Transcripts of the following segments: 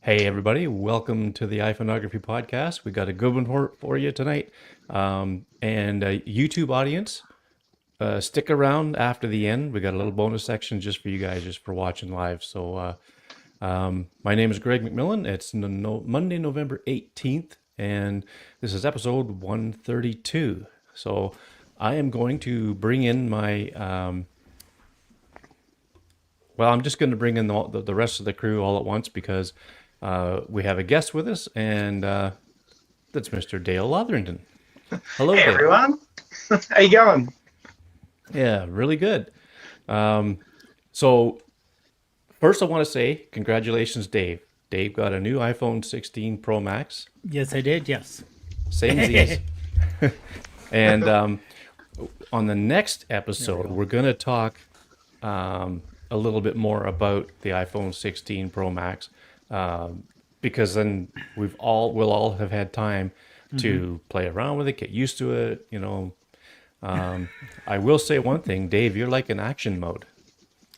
Hey everybody, welcome to the iPhoneography podcast. We got a good one for you tonight. And YouTube audience, stick around after the end. We got a little bonus section just for you guys, just for watching live. So my name is Greg McMillan. It's Monday, November 18th, and this is episode 132. So I am going to bring in my I'm just going to bring in the rest of the crew all at once because we have a guest with us, and that's Mr. Dale Lotherington. Hello, Hey Dale. everyone, how you going? Yeah, really good. So first, I want to say congratulations, Dave. Dave got a new iPhone 16 Pro Max, Yes, I did. Yes. same as these. And on the next episode, we're going to talk a little bit more about the iPhone 16 Pro Max, because then we'll all have had time to play around with it, get used to it. I will say one thing, Dave, you're like in action mode.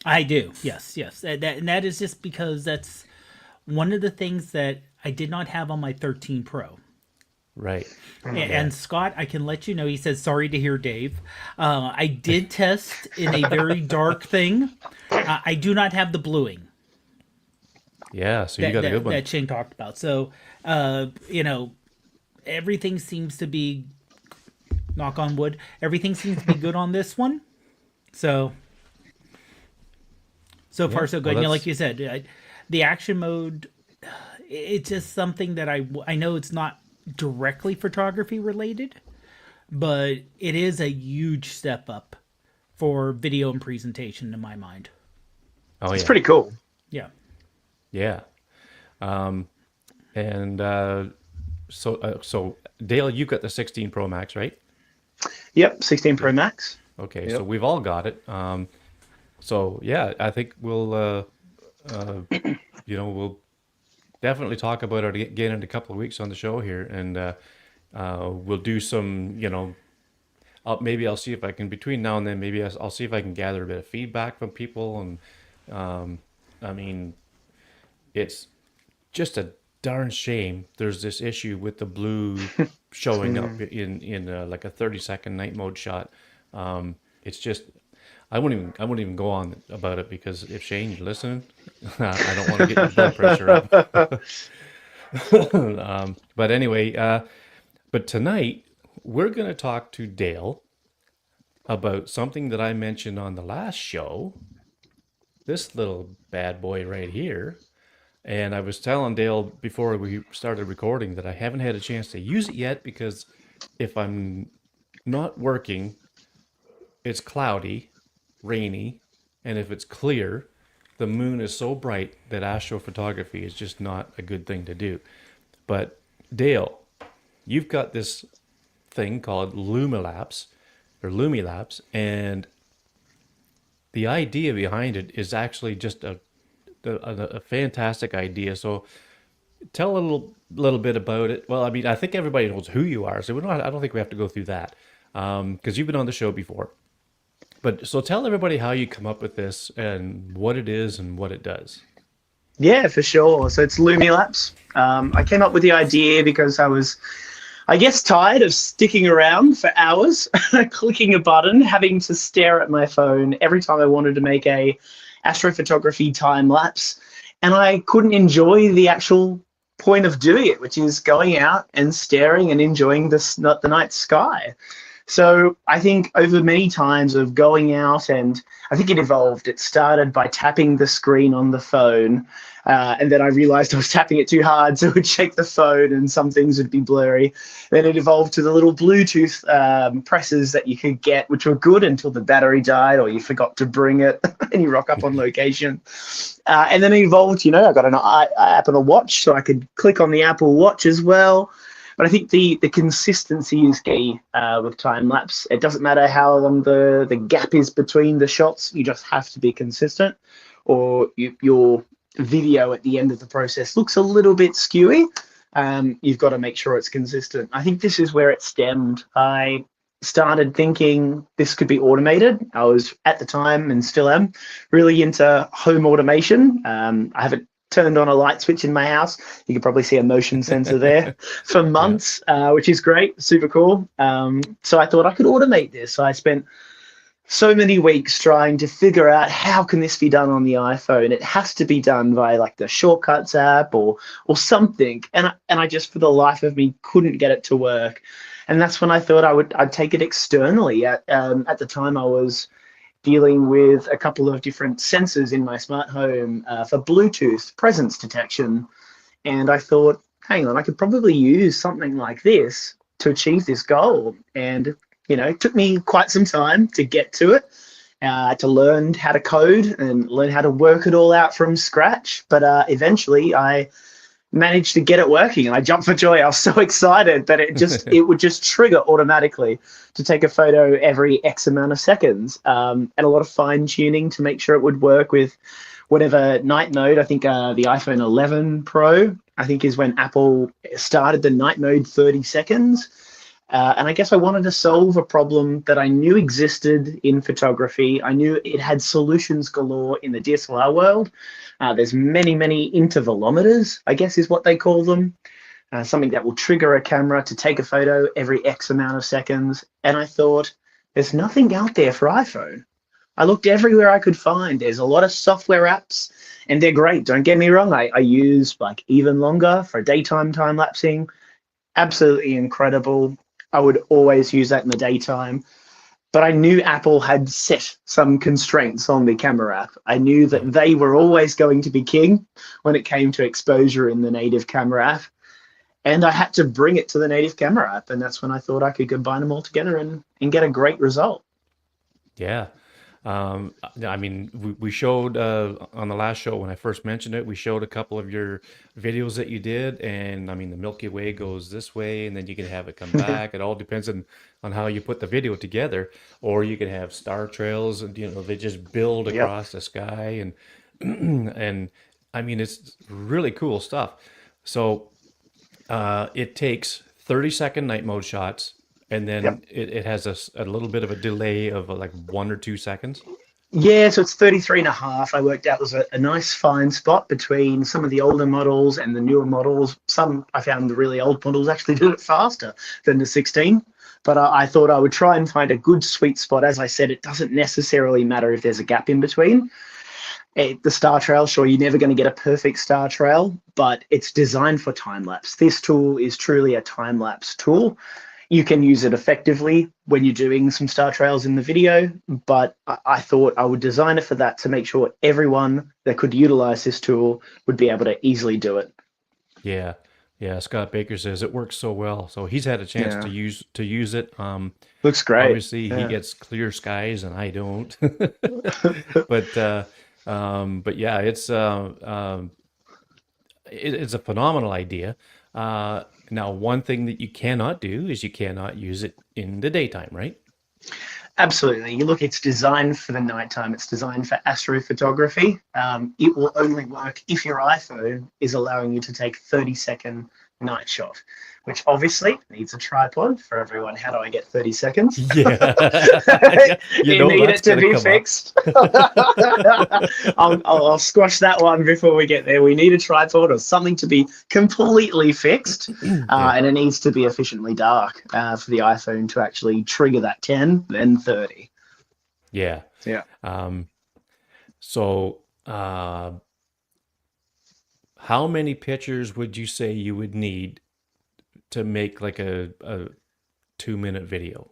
I do. Yes, yes. And that is just because that's one of the things that I did not have on my 13 Pro. Right. And Scott, I can let you know, he says, sorry to hear, Dave. I did test in a very dark thing. I do not have the bluing Yeah, so you got a good one. that Shane talked about. So, everything seems to be, knock on wood, everything seems to be good on this one. So Yeah, far so well, good. that's Like you said, the action mode, it's just something that I know it's not directly photography related, but it is a huge step up for video and presentation in my mind. oh It's yeah, pretty cool. Yeah. yeah. And so Dale, you got the 16 Pro Max, right? Yep, 16 Pro Max. Okay, so Yep. we've all got it. So yeah, I think we'll definitely talk about it again in a couple of weeks on the show here, and we'll do some, maybe I'll see if I can, between now and then, maybe I'll see if I can gather a bit of feedback from people, and I mean, it's just a darn shame there's this issue with the blue showing up in like a 30-second night mode shot. It's just I wouldn't even go on about it, because if Shane, you're listening, I don't want to get your blood pressure up. But anyway, but tonight we're going to talk to Dale about something that I mentioned on the last show. This little bad boy right here. And I was telling Dale before we started recording that I haven't had a chance to use it yet, because if I'm not working, it's cloudy, rainy, and if it's clear, the moon is so bright that astrophotography is just not a good thing to do. But Dale, you've got this thing called Lumilapse, and the idea behind it is actually just a fantastic idea. So tell a little bit about it. Well, I mean, I think everybody knows who you are, so I don't think we have to go through that, because you've been on the show before. But so tell everybody how you come up with this and what it is and what it does. Yeah, for sure. So it's Lumilapse. I came up with the idea because I was, I guess, tired of sticking around for hours, clicking a button, having to stare at my phone every time I wanted to make a astrophotography time lapse, and I couldn't enjoy the actual point of doing it, which is going out and staring and enjoying the night sky. So I think over many times of going out, and I think it evolved. It started by tapping the screen on the phone, and then I realized I was tapping it too hard, so it would shake the phone and some things would be blurry. Then it evolved to the little Bluetooth presses that you could get, which were good until the battery died or you forgot to bring it and you rock up on location. And then it evolved, I got an Apple Watch, so I could click on the Apple Watch as well. But I think the consistency is key with time lapse. It doesn't matter how long the gap is between the shots. You just have to be consistent, or your video at the end of the process looks a little bit skewy. You've got to make sure it's consistent. I think this is where it stemmed. I started thinking this could be automated. I was at the time, and still am, really into home automation. I have turned on a light switch in my house. You can probably see a motion sensor there for months, which is great, super cool. So I thought I could automate this. So I spent so many weeks trying to figure out how can this be done on the iPhone. It has to be done via like the Shortcuts app or something. And I just, for the life of me, couldn't get it to work. And that's when I thought I'd take it externally. At the time, I was dealing with a couple of different sensors in my smart home for Bluetooth presence detection. And I thought, hang on, I could probably use something like this to achieve this goal. And, it took me quite some time to get to it, to learn how to code and learn how to work it all out from scratch. But eventually I managed to get it working, and I jumped for joy. I was so excited that it would just trigger automatically to take a photo every X amount of seconds, and a lot of fine tuning to make sure it would work with whatever night mode. I think the iPhone 11 Pro, I think, is when Apple started the night mode 30 seconds. And I guess I wanted to solve a problem that I knew existed in photography. I knew it had solutions galore in the DSLR world. There's many, many intervalometers, I guess is what they call them. Something that will trigger a camera to take a photo every X amount of seconds. And I thought, there's nothing out there for iPhone. I looked everywhere I could find. There's a lot of software apps, and they're great. Don't get me wrong. I use like Even Longer for daytime time lapsing. Absolutely incredible. I would always use that in the daytime. But I knew Apple had set some constraints on the camera app. I knew that they were always going to be king when it came to exposure in the native camera app. And I had to bring it to the native camera app. And that's when I thought I could combine them all together and get a great result. Yeah. I mean, we showed on the last show when I first mentioned it, we showed a couple of your videos that you did, and I mean, the Milky Way goes this way, and then you can have it come back. It all depends on how you put the video together, or you can have star trails, and they just build across the sky, and and I mean, it's really cool stuff. So it takes 30-second night mode shots. And then it has a little bit of a delay of like 1 or 2 seconds. Yeah, so it's 33 and a half. I worked out was a nice fine spot between some of the older models and the newer models. Some, I found the really old models actually did it faster than the 16. But I thought I would try and find a good sweet spot. As I said, it doesn't necessarily matter if there's a gap in between. The star trail, sure, you're never going to get a perfect star trail, but it's designed for time-lapse. This tool is truly a time-lapse tool. You can use it effectively when you're doing some star trails in the video, but I thought I would design it for that to make sure everyone that could utilize this tool would be able to easily do it. Yeah. Yeah. Scott Baker says it works so well. So he's had a chance to use it. Looks great. Obviously he gets clear skies and I don't, but yeah, it's a phenomenal idea. Now, one thing that you cannot do is you cannot use it in the daytime, right? Absolutely. Look, it's designed for the nighttime. It's designed for astrophotography. It will only work if your iPhone is allowing you to take 30-second night shot, which obviously needs a tripod for everyone. How do I get 30 seconds? Yeah. You need it to be fixed. I'll squash that one before we get there. We need a tripod or something to be completely fixed, and it needs to be efficiently dark for the iPhone to actually trigger that 10, then 30. Yeah. Yeah. So how many pictures would you say you would need to make like a 2-minute video?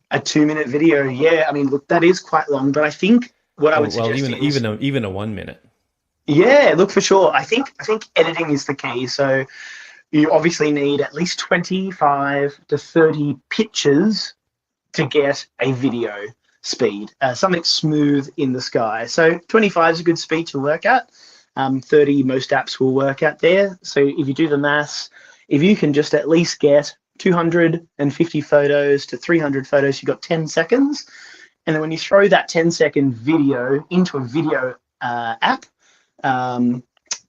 A 2-minute video, yeah. I mean, look, that is quite long, but I think what I would suggest even a 1 minute. Yeah, look, for sure. I think editing is the key. So you obviously need at least 25 to 30 pictures to get a video speed, something smooth in the sky. So 25 is a good speed to work at. 30, most apps will work at there. So if you do the maths, if you can just at least get 250 photos to 300 photos, you've got 10 seconds. And then when you throw that 10-second video into a video app,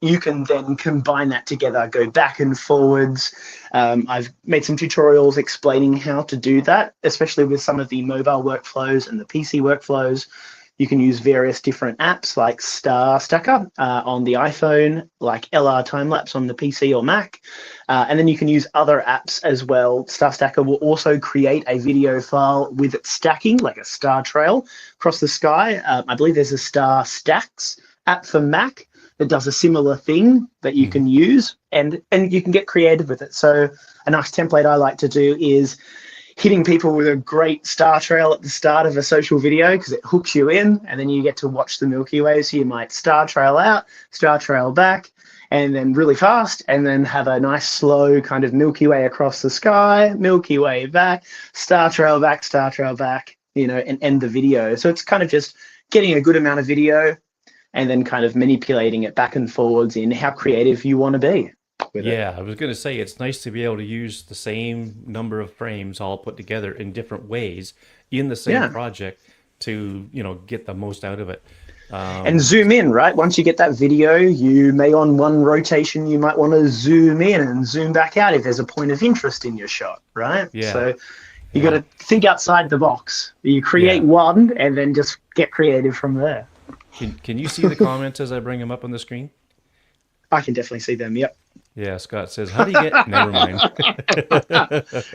you can then combine that together, go back and forwards. I've made some tutorials explaining how to do that, especially with some of the mobile workflows and the PC workflows. You can use various different apps like Star Stacker on the iPhone, like LR Timelapse on the PC or Mac. And then you can use other apps as well. Star Stacker will also create a video file with it stacking, like a star trail across the sky. I believe there's a Star Stacks app for Mac that does a similar thing that you can use, and you can get creative with it. So a nice template I like to do is hitting people with a great star trail at the start of a social video, because it hooks you in, and then you get to watch the Milky Way. So you might star trail out, star trail back, and then really fast, and then have a nice slow kind of Milky Way across the sky, Milky Way back, star trail back, you know, and end the video. So it's kind of just getting a good amount of video and then kind of manipulating it back and forwards in how creative you want to be with it. Yeah, I was going to say it's nice to be able to use the same number of frames all put together in different ways in the same project to, you know, get the most out of it. And zoom in, right? Once you get that video, you may on one rotation, you might want to zoom in and zoom back out if there's a point of interest in your shot, right? Yeah. So you got to think outside the box. You create one and then just get creative from there. Can you see the comments as I bring them up on the screen? I can definitely see them, yep. Yeah, Scott says, how do you get... Never mind.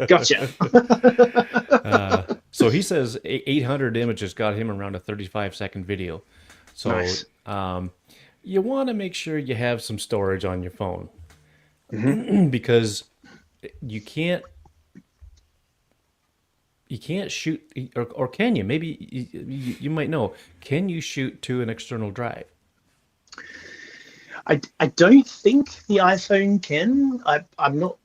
Gotcha. So he says 800 images got him around a 35-second video. So Nice. You want to make sure you have some storage on your phone. Because you can't shoot, or can you? Maybe you might know. Can you shoot to an external drive? I don't think the iPhone can. I'm not.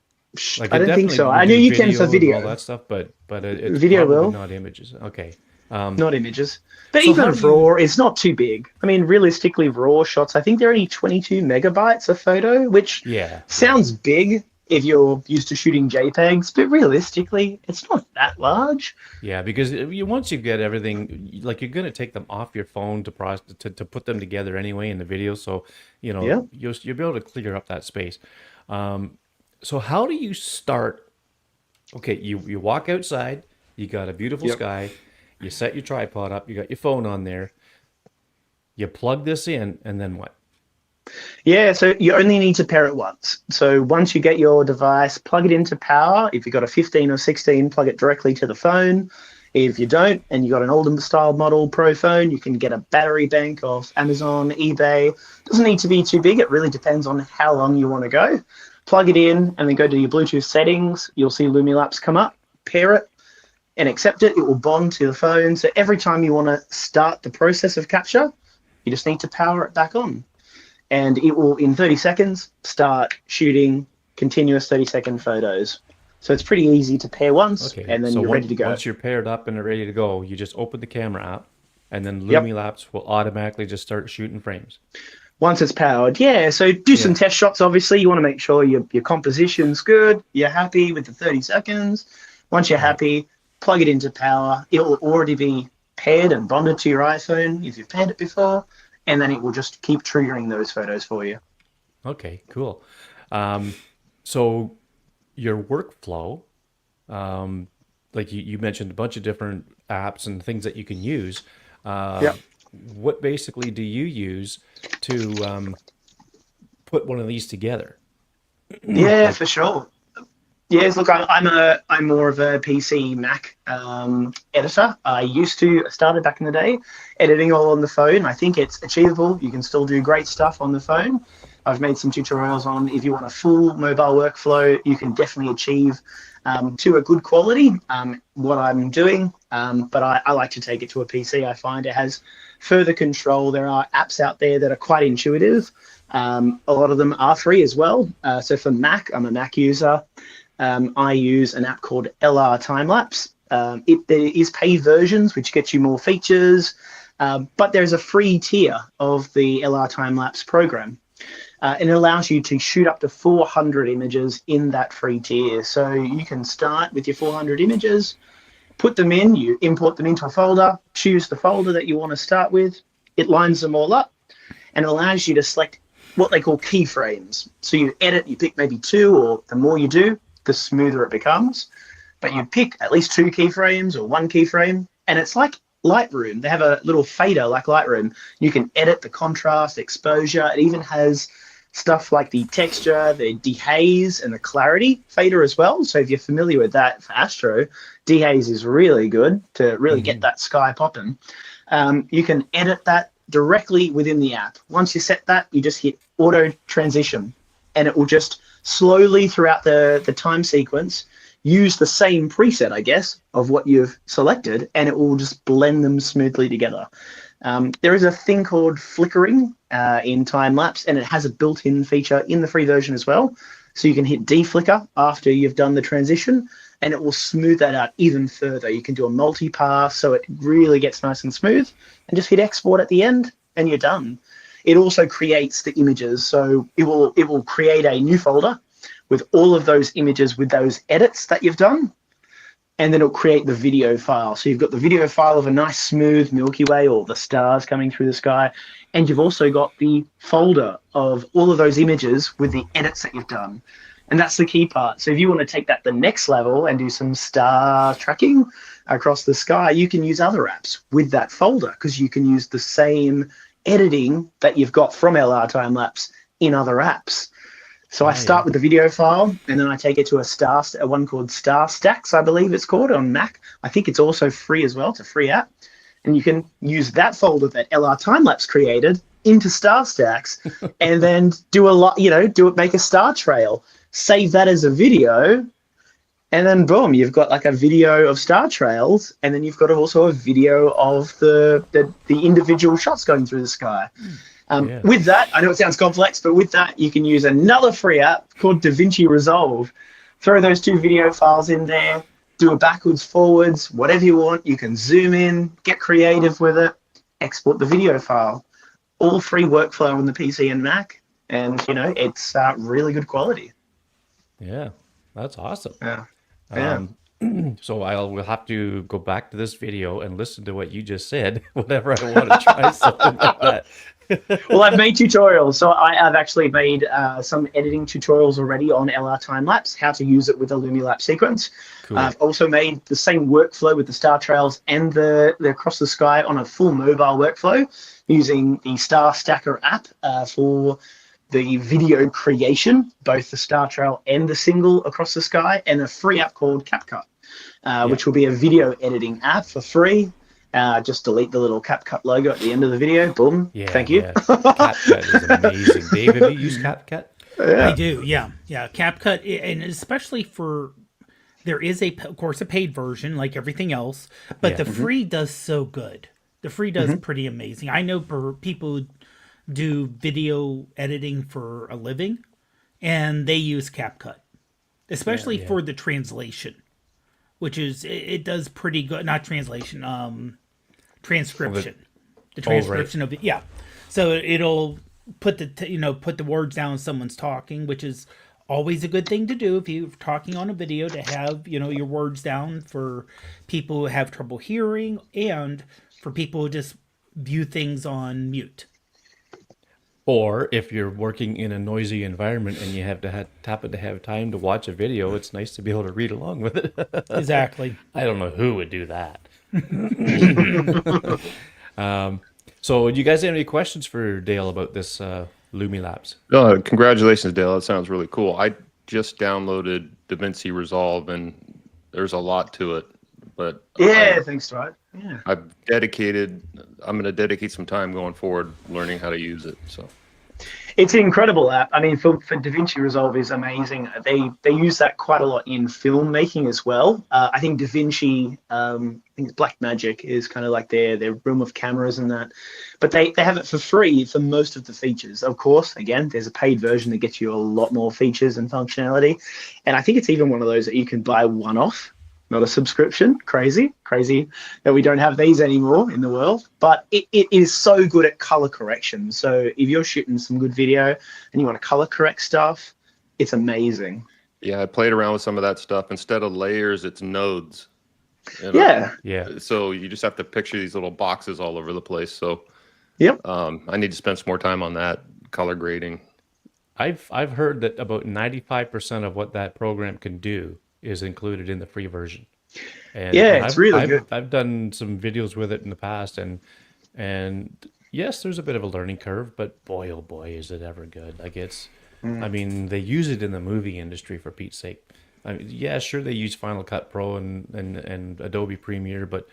Like I don't think so. I know do you can for and video. all that stuff, but it's Video probably will. not images. Okay. Not images. But So even how do you- RAW, it's not too big. I mean, realistically, RAW shots, I think they're only 22 megabytes a photo, which Yeah. sounds big if you're used to shooting JPEGs, but realistically, it's not that large. Yeah, because once you get everything, like you're going to take them off your phone to put them together anyway in the video. So, you know, Yeah. you'll be able to clear up that space. So how do you start? Okay, you walk outside, you got a beautiful Yep. sky, you set your tripod up, you got your phone on there, you plug this in, and then what? Yeah, so you only need to pair it once. So once you get your device, plug it into power. If you've got a 15 or 16, plug it directly to the phone. If you don't, and you've got an older style model Pro phone, you can get a battery bank off Amazon, eBay. Doesn't need to be too big. It really depends on how long you want to go. Plug it in and then go to your Bluetooth settings. You'll see Lumilapse come up, pair it and accept it. It will bond to the phone. So every time you want to start the process of capture, you just need to power it back on. And it will, in 30 seconds, start shooting continuous 30-second photos. So it's pretty easy to pair once, Okay, and then so you're ready to go. once you're paired up and ready to go, you just open the camera app, and then Lumilapse will automatically just start shooting frames. Once it's powered, yeah. So do some test shots, obviously. You want to make sure your composition's good. You're happy with the 30 seconds. Once you're happy, plug it into power. It will already be paired and bonded to your iPhone if you've paired it before. And then it will just keep triggering those photos for you. Okay, cool. So your workflow, like you mentioned a bunch of different apps and things that you can use. What basically do you use to put one of these together? Yeah, for sure. Yes, look, I'm more of a PC Mac editor. I started back in the day editing all on the phone. I think it's achievable. You can still do great stuff on the phone. I've made some tutorials on if you want a full mobile workflow, you can definitely achieve to a good quality what I'm doing. But I like to take it to a PC. I find it has further control. There are apps out there that are quite intuitive. A lot of them are free as well. So for Mac, I'm a Mac user. I use an app called LR Timelapse. There is paid versions, which gets you more features, but there's a free tier of the LR Timelapse program. And it allows you to shoot up to 400 images in that free tier. So you can start with your 400 images, put them in, you import them into a folder, choose the folder that you want to start with. It lines them all up and allows you to select what they call keyframes. So you edit, you pick maybe 2, or the more you do, the smoother it becomes. But you pick at least 2 keyframes or 1 keyframe, and it's like Lightroom. They have a little fader like Lightroom. You can edit the contrast, exposure. It even has stuff like the texture, the dehaze, and the clarity fader as well. So if you're familiar with that for astro, dehaze is really good to really get that sky popping. You can edit that directly within the app. Once you set that, you just hit auto transition, and it will just slowly throughout the time sequence use the same preset, I guess, of what you've selected, and it will just blend them smoothly together. There is a thing called flickering in time lapse, and it has a built-in feature in the free version as well. So you can hit deflicker after you've done the transition, and it will smooth that out even further. You can do a multi-pass, so it really gets nice and smooth, and just hit export at the end, and you're done. It also creates the images, so it will create a new folder with all of those images with those edits that you've done, and then it'll create the video file. So you've got the video file of a nice smooth Milky Way or the stars coming through the sky, and you've also got the folder of all of those images with the edits that you've done. And that's the key part. So if you want to take that the next level and do some star tracking across the sky, you can use other apps with that folder, because you can use the same editing that you've got from LR Timelapse in other apps. So I start with the video file, and then I take it to a one called Star Stacks, I believe it's called, on Mac. I think it's also free as well. It's a free app. And you can use that folder that LR Timelapse created into Star Stacks, and then do a lot, make a star trail, save that as a video, and then boom, you've got like a video of star trails, and then you've got also a video of the individual shots going through the sky. With that, I know it sounds complex, but with that, you can use another free app called DaVinci Resolve. Throw those two video files in there, do a backwards, forwards, whatever you want. You can zoom in, get creative with it, export the video file. All free workflow on the PC and Mac, and it's really good quality. Yeah, that's awesome. Yeah. So we'll have to go back to this video and listen to what you just said whenever I want to try something like that. Well, I've made tutorials. So I've actually made some editing tutorials already on LR Timelapse, how to use it with the Lumilapse sequence. Cool. I've also made the same workflow with the star trails and the across the sky on a full mobile workflow using the Star Stacker app for the video creation, both the star trail and the single across the sky, and a free app called CapCut, which will be a video editing app for free. Just delete the little CapCut logo at the end of the video. Boom. Yeah, thank you. Yeah. CapCut is amazing. Dave, have you used CapCut? I do. Yeah. CapCut, and especially there is of course a paid version like everything else, but the free does so good. The free does pretty amazing. I know for people who do video editing for a living, and they use CapCut, especially for the translation, which is it does pretty good. Not translation, transcription. The transcription of it, yeah. So it'll put put the words down someone's talking, which is always a good thing to do if you're talking on a video, to have your words down for people who have trouble hearing, and for people who just view things on mute. Or if you're working in a noisy environment and you have to happen to have time to watch a video, it's nice to be able to read along with it. Exactly. I don't know who would do that. So do you guys have any questions for Dale about this Lumilapse? Congratulations, Dale. That sounds really cool. I just downloaded DaVinci Resolve, and there's a lot to it. But thanks, Dwight. Yeah. I'm going to dedicate some time going forward learning how to use it. So it's an incredible app. I mean, for DaVinci Resolve is amazing. They use that quite a lot in filmmaking as well. I think DaVinci, I think Blackmagic is kind of like their room of cameras and that. But they have it for free for most of the features. Of course, again, there's a paid version that gets you a lot more features and functionality. And I think it's even one of those that you can buy one-off, not a subscription. Crazy that we don't have these anymore in the world. But it is so good at color correction. So if you're shooting some good video and you want to color correct stuff, it's amazing. Yeah, I played around with some of that stuff. Instead of layers, it's nodes. Yeah. So you just have to picture these little boxes all over the place. So I need to spend some more time on that color grading. I've heard that about 95% of what that program can do is included in the free version. Yeah, And it's really good. I've done some videos with it in the past, and yes, there's a bit of a learning curve, but boy, oh boy, is it ever good. Like I mean, they use it in the movie industry for Pete's sake. I mean, yeah, sure, they use Final Cut Pro and Adobe Premiere, but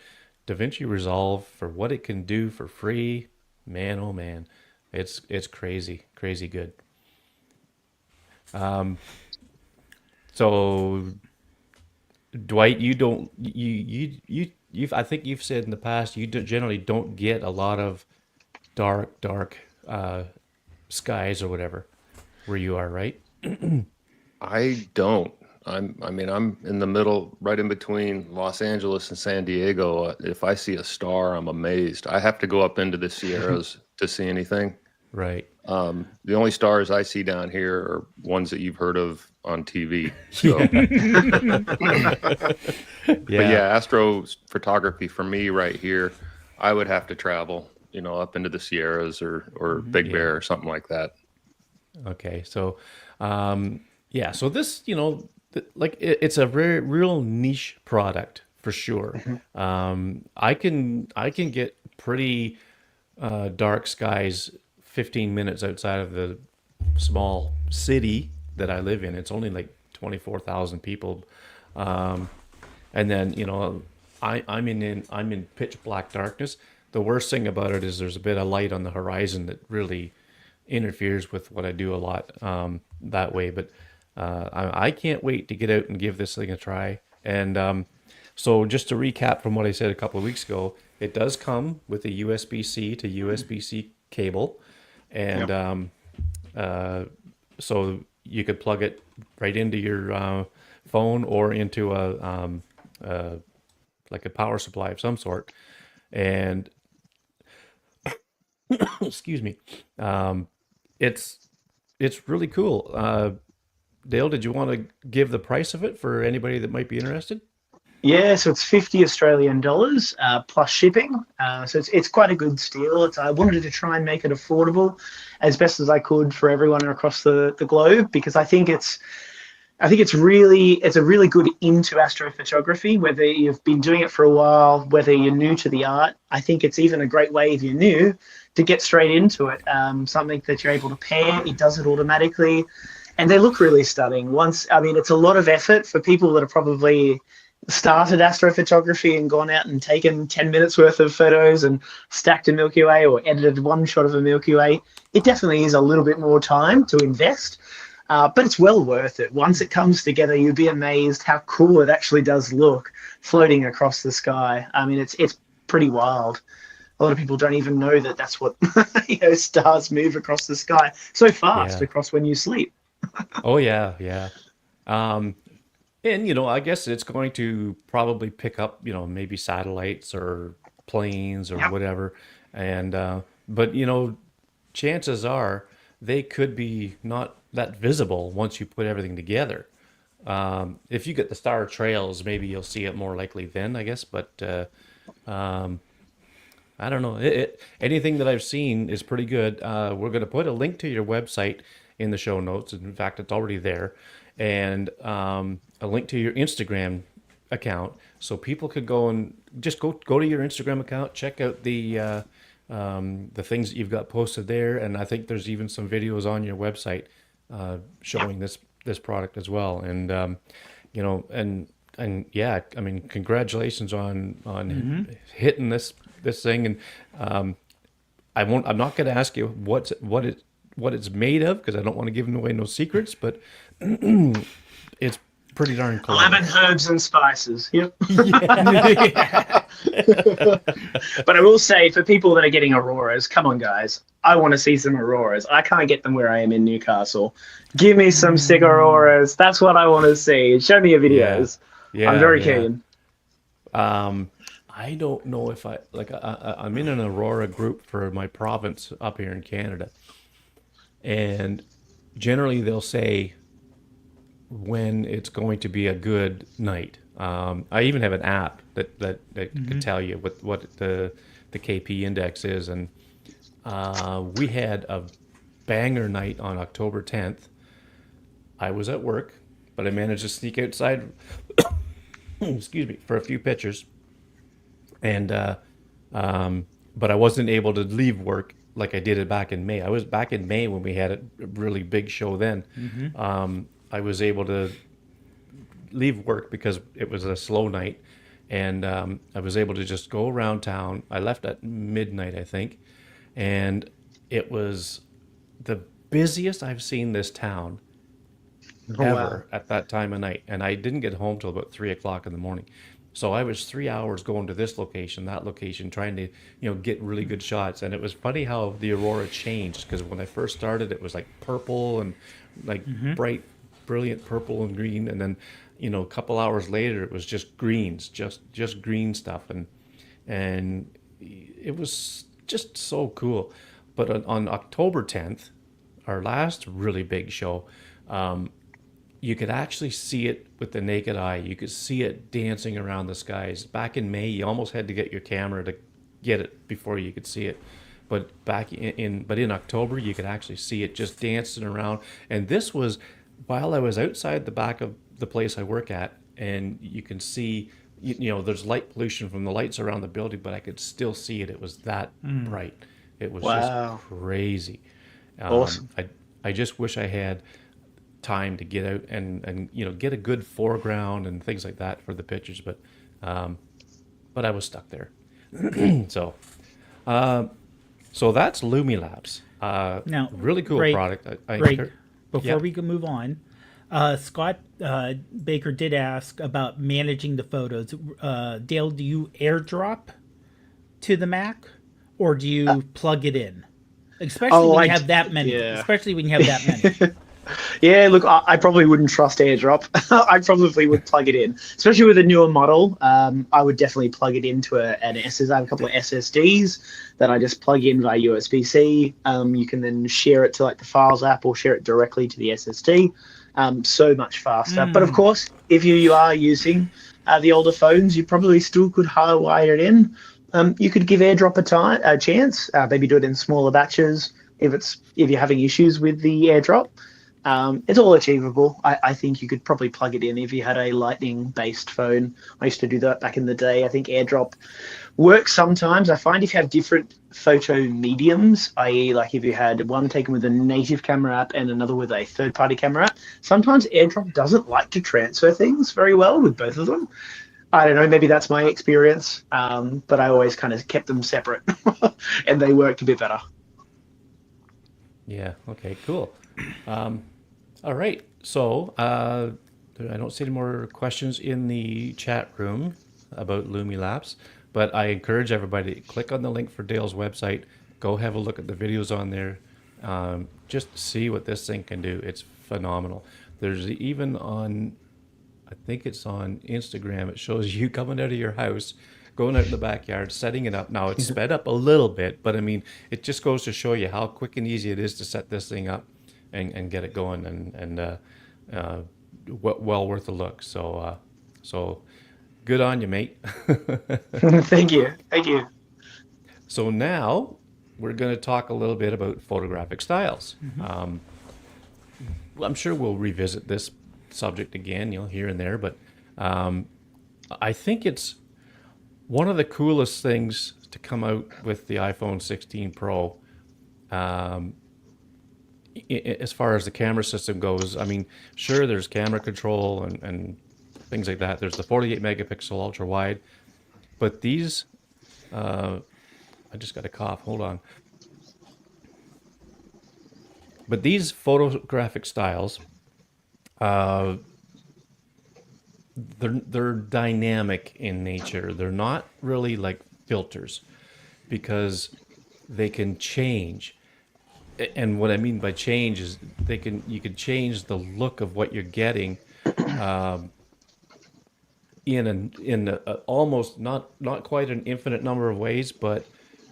DaVinci Resolve for what it can do for free, man, oh man, it's crazy, crazy good. So Dwight, you don't I think you've said in the past generally don't get a lot of dark skies or whatever where you are, right? I don't. I mean, I'm in the middle, right in between Los Angeles and San Diego. If I see a star, I'm amazed. I have to go up into the Sierras to see anything. Right. The only stars I see down here are ones that you've heard of on TV. So, but yeah, astrophotography for me right here, I would have to travel, up into the Sierras or Big Bear or something like that. Okay. So, yeah. So this, like it's a very real niche product for sure. I can get pretty dark skies 15 minutes outside of the small city that I live in. It's only like 24,000 people. And then, I'm in pitch black darkness. The worst thing about it is there's a bit of light on the horizon that really interferes with what I do a lot that way. But I can't wait to get out and give this thing a try. And so just to recap from what I said a couple of weeks ago, it does come with a USB-C to USB-C cable. And so you could plug it right into your phone or into like a power supply of some sort. And excuse me, it's really cool. Dale, did you want to give the price of it for anybody that might be interested? Yeah, so it's 50 Australian dollars plus shipping. So it's quite a good steal. I wanted to try and make it affordable as best as I could for everyone across the globe, because I think it's a really good into astrophotography, whether you've been doing it for a while, whether you're new to the art. I think it's even a great way, if you're new, to get straight into it. Something that you're able to pair, it does it automatically, and they look really stunning. It's a lot of effort for people that are probably started astrophotography and gone out and taken 10 minutes worth of photos and stacked a Milky Way or edited one shot of a Milky Way. It definitely is a little bit more time to invest, but it's well worth it. Once it comes together, you'd be amazed how cool it actually does look floating across the sky. I mean, it's pretty wild. A lot of people don't even know that that's what stars move across the sky so fast across when you sleep. Oh yeah, yeah. And I guess it's going to probably pick up, maybe satellites or planes or whatever. And but chances are they could be not that visible once you put everything together. If you get the star trails, maybe you'll see it more likely then, I guess. But I don't know. Anything that I've seen is pretty good. We're going to put a link to your website in the show notes. In fact, it's already there. And a link to your Instagram account, so people could go and just go to your Instagram account, check out the things that you've got posted there, and I think there's even some videos on your website showing this product as well. And and yeah, I mean, congratulations on hitting this thing. And I'm not going to ask you what it's made of, because I don't want to give away no secrets, but it's pretty darn cool. 11 herbs and spices. Yep. But I will say, for people that are getting auroras, come on, guys. I want to see some auroras. I can't get them where I am in Newcastle. Give me some sick auroras. That's what I want to see. Show me your videos. Yeah, I'm very keen. I don't know if I'm in an aurora group for my province up here in Canada. And generally they'll say when it's going to be a good night. I even have an app that could tell you what the KP index is. And we had a banger night on October 10th. I was at work, but I managed to sneak outside excuse me, for a few pictures, and but I wasn't able to leave work like I did it back in May. I was back in May when we had a really big show. Then I was able to leave work because it was a slow night, and I was able to just go around town. I left at midnight, I think, and it was the busiest I've seen this town Oh, wow. ever at that time of night. And I didn't get home till about 3 o'clock in the morning. So I was 3 hours going to this location, that location, trying to, get really good shots. And it was funny how the aurora changed, because when I first started, it was like purple and like bright, brilliant purple and green. And then, a couple hours later, it was just greens, just green stuff. And it was just so cool. But on October 10th, our last really big show, you could actually see it with the naked eye. You could see it dancing around the skies. Back in May, you almost had to get your camera to get it before you could see it. But in October, you could actually see it just dancing around. And this was while I was outside the back of the place I work at, and you can see, there's light pollution from the lights around the building, but I could still see it. It was that bright. It was Wow. just crazy. Awesome. I just wish I had time to get out and get a good foreground and things like that for the pictures, but I was stuck there. so that's Lumilapse. Now, Really cool Greg, product. Greg, before yeah. we can move on, Scott Baker did ask about managing the photos. Dale, do you airdrop to the Mac, or do you plug it in? Especially when you have that many. yeah. Especially when you have that many. Yeah, look, I probably wouldn't trust AirDrop. I probably would plug it in, especially with a newer model. I would definitely plug it into an SSD. I have a couple of SSDs that I just plug in via USB-C. You can then share it to like the Files app or share it directly to the SSD. So much faster. But of course, if you are using the older phones, you probably still could hardwire it in. You could give AirDrop a chance. Maybe do it in smaller batches if you're having issues with the AirDrop. It's all achievable. I think you could probably plug it in if you had a Lightning-based phone. I used to do that back in the day. I think AirDrop works sometimes. I find if you have different photo mediums, i.e. like if you had one taken with a native camera app and another with a third-party camera app, sometimes AirDrop doesn't like to transfer things very well with both of them. I don't know, maybe that's my experience, but I always kind of kept them separate, and they worked a bit better. Yeah. Okay. Cool. All right. So I don't see any more questions in the chat room about Lumilapse, but I encourage everybody to click on the link for Dale's website. Go have a look at the videos on there. Just see what this thing can do. It's phenomenal. There's even on, I think it's on Instagram, it shows you coming out of your house, going out in the backyard, setting it up. Now it's sped up a little bit, but I mean, it just goes to show you how quick and easy it is to set this thing up and get it going, and well worth a look. So good on you, mate. Thank you. So now we're going to talk a little bit about photographic styles. I'm sure we'll revisit this subject again, here and there, but I think it's one of the coolest things to come out with the iPhone 16 Pro. As far as the camera system goes, I mean, sure, there's camera control and things like that. There's the 48 megapixel ultra wide, but these, I just got a cough. Hold on. But these photographic styles, they're dynamic in nature. They're not really like filters, because they can change. And what I mean by change is you can change the look of what you're getting in a almost not quite an infinite number of ways, but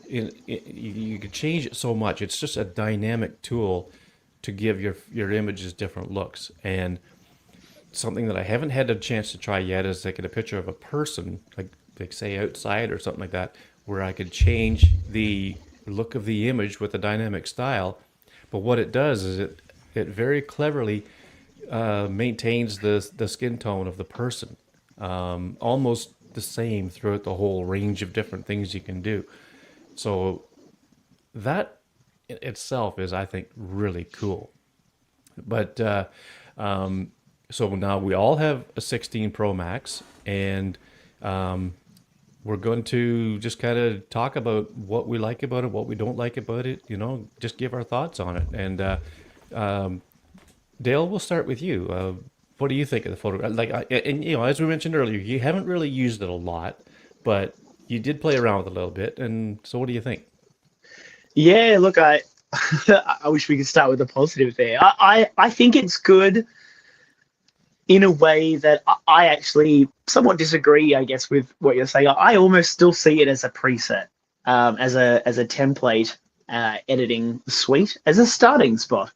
you can change it so much. It's just a dynamic tool to give your images different looks. And something that I haven't had a chance to try yet is taking a picture of a person, like say outside or something like that, where I could change the look of the image with a dynamic style. But what it does is it very cleverly maintains the skin tone of the person. almost the same throughout the whole range of different things you can do. So that itself is, I think, really cool. But so now we all have a 16 Pro Max, and we're going to just kind of talk about what we like about it, what we don't like about it, just give our thoughts on it. And Dale, we'll start with you. What do you think of the photo? And as we mentioned earlier, you haven't really used it a lot, but you did play around with it a little bit. And so what do you think? Yeah, look, I I wish we could start with the positive there. I think it's good in a way that I actually somewhat disagree, I guess, with what you're saying. I almost still see it as a preset, as a template editing suite, as a starting spot.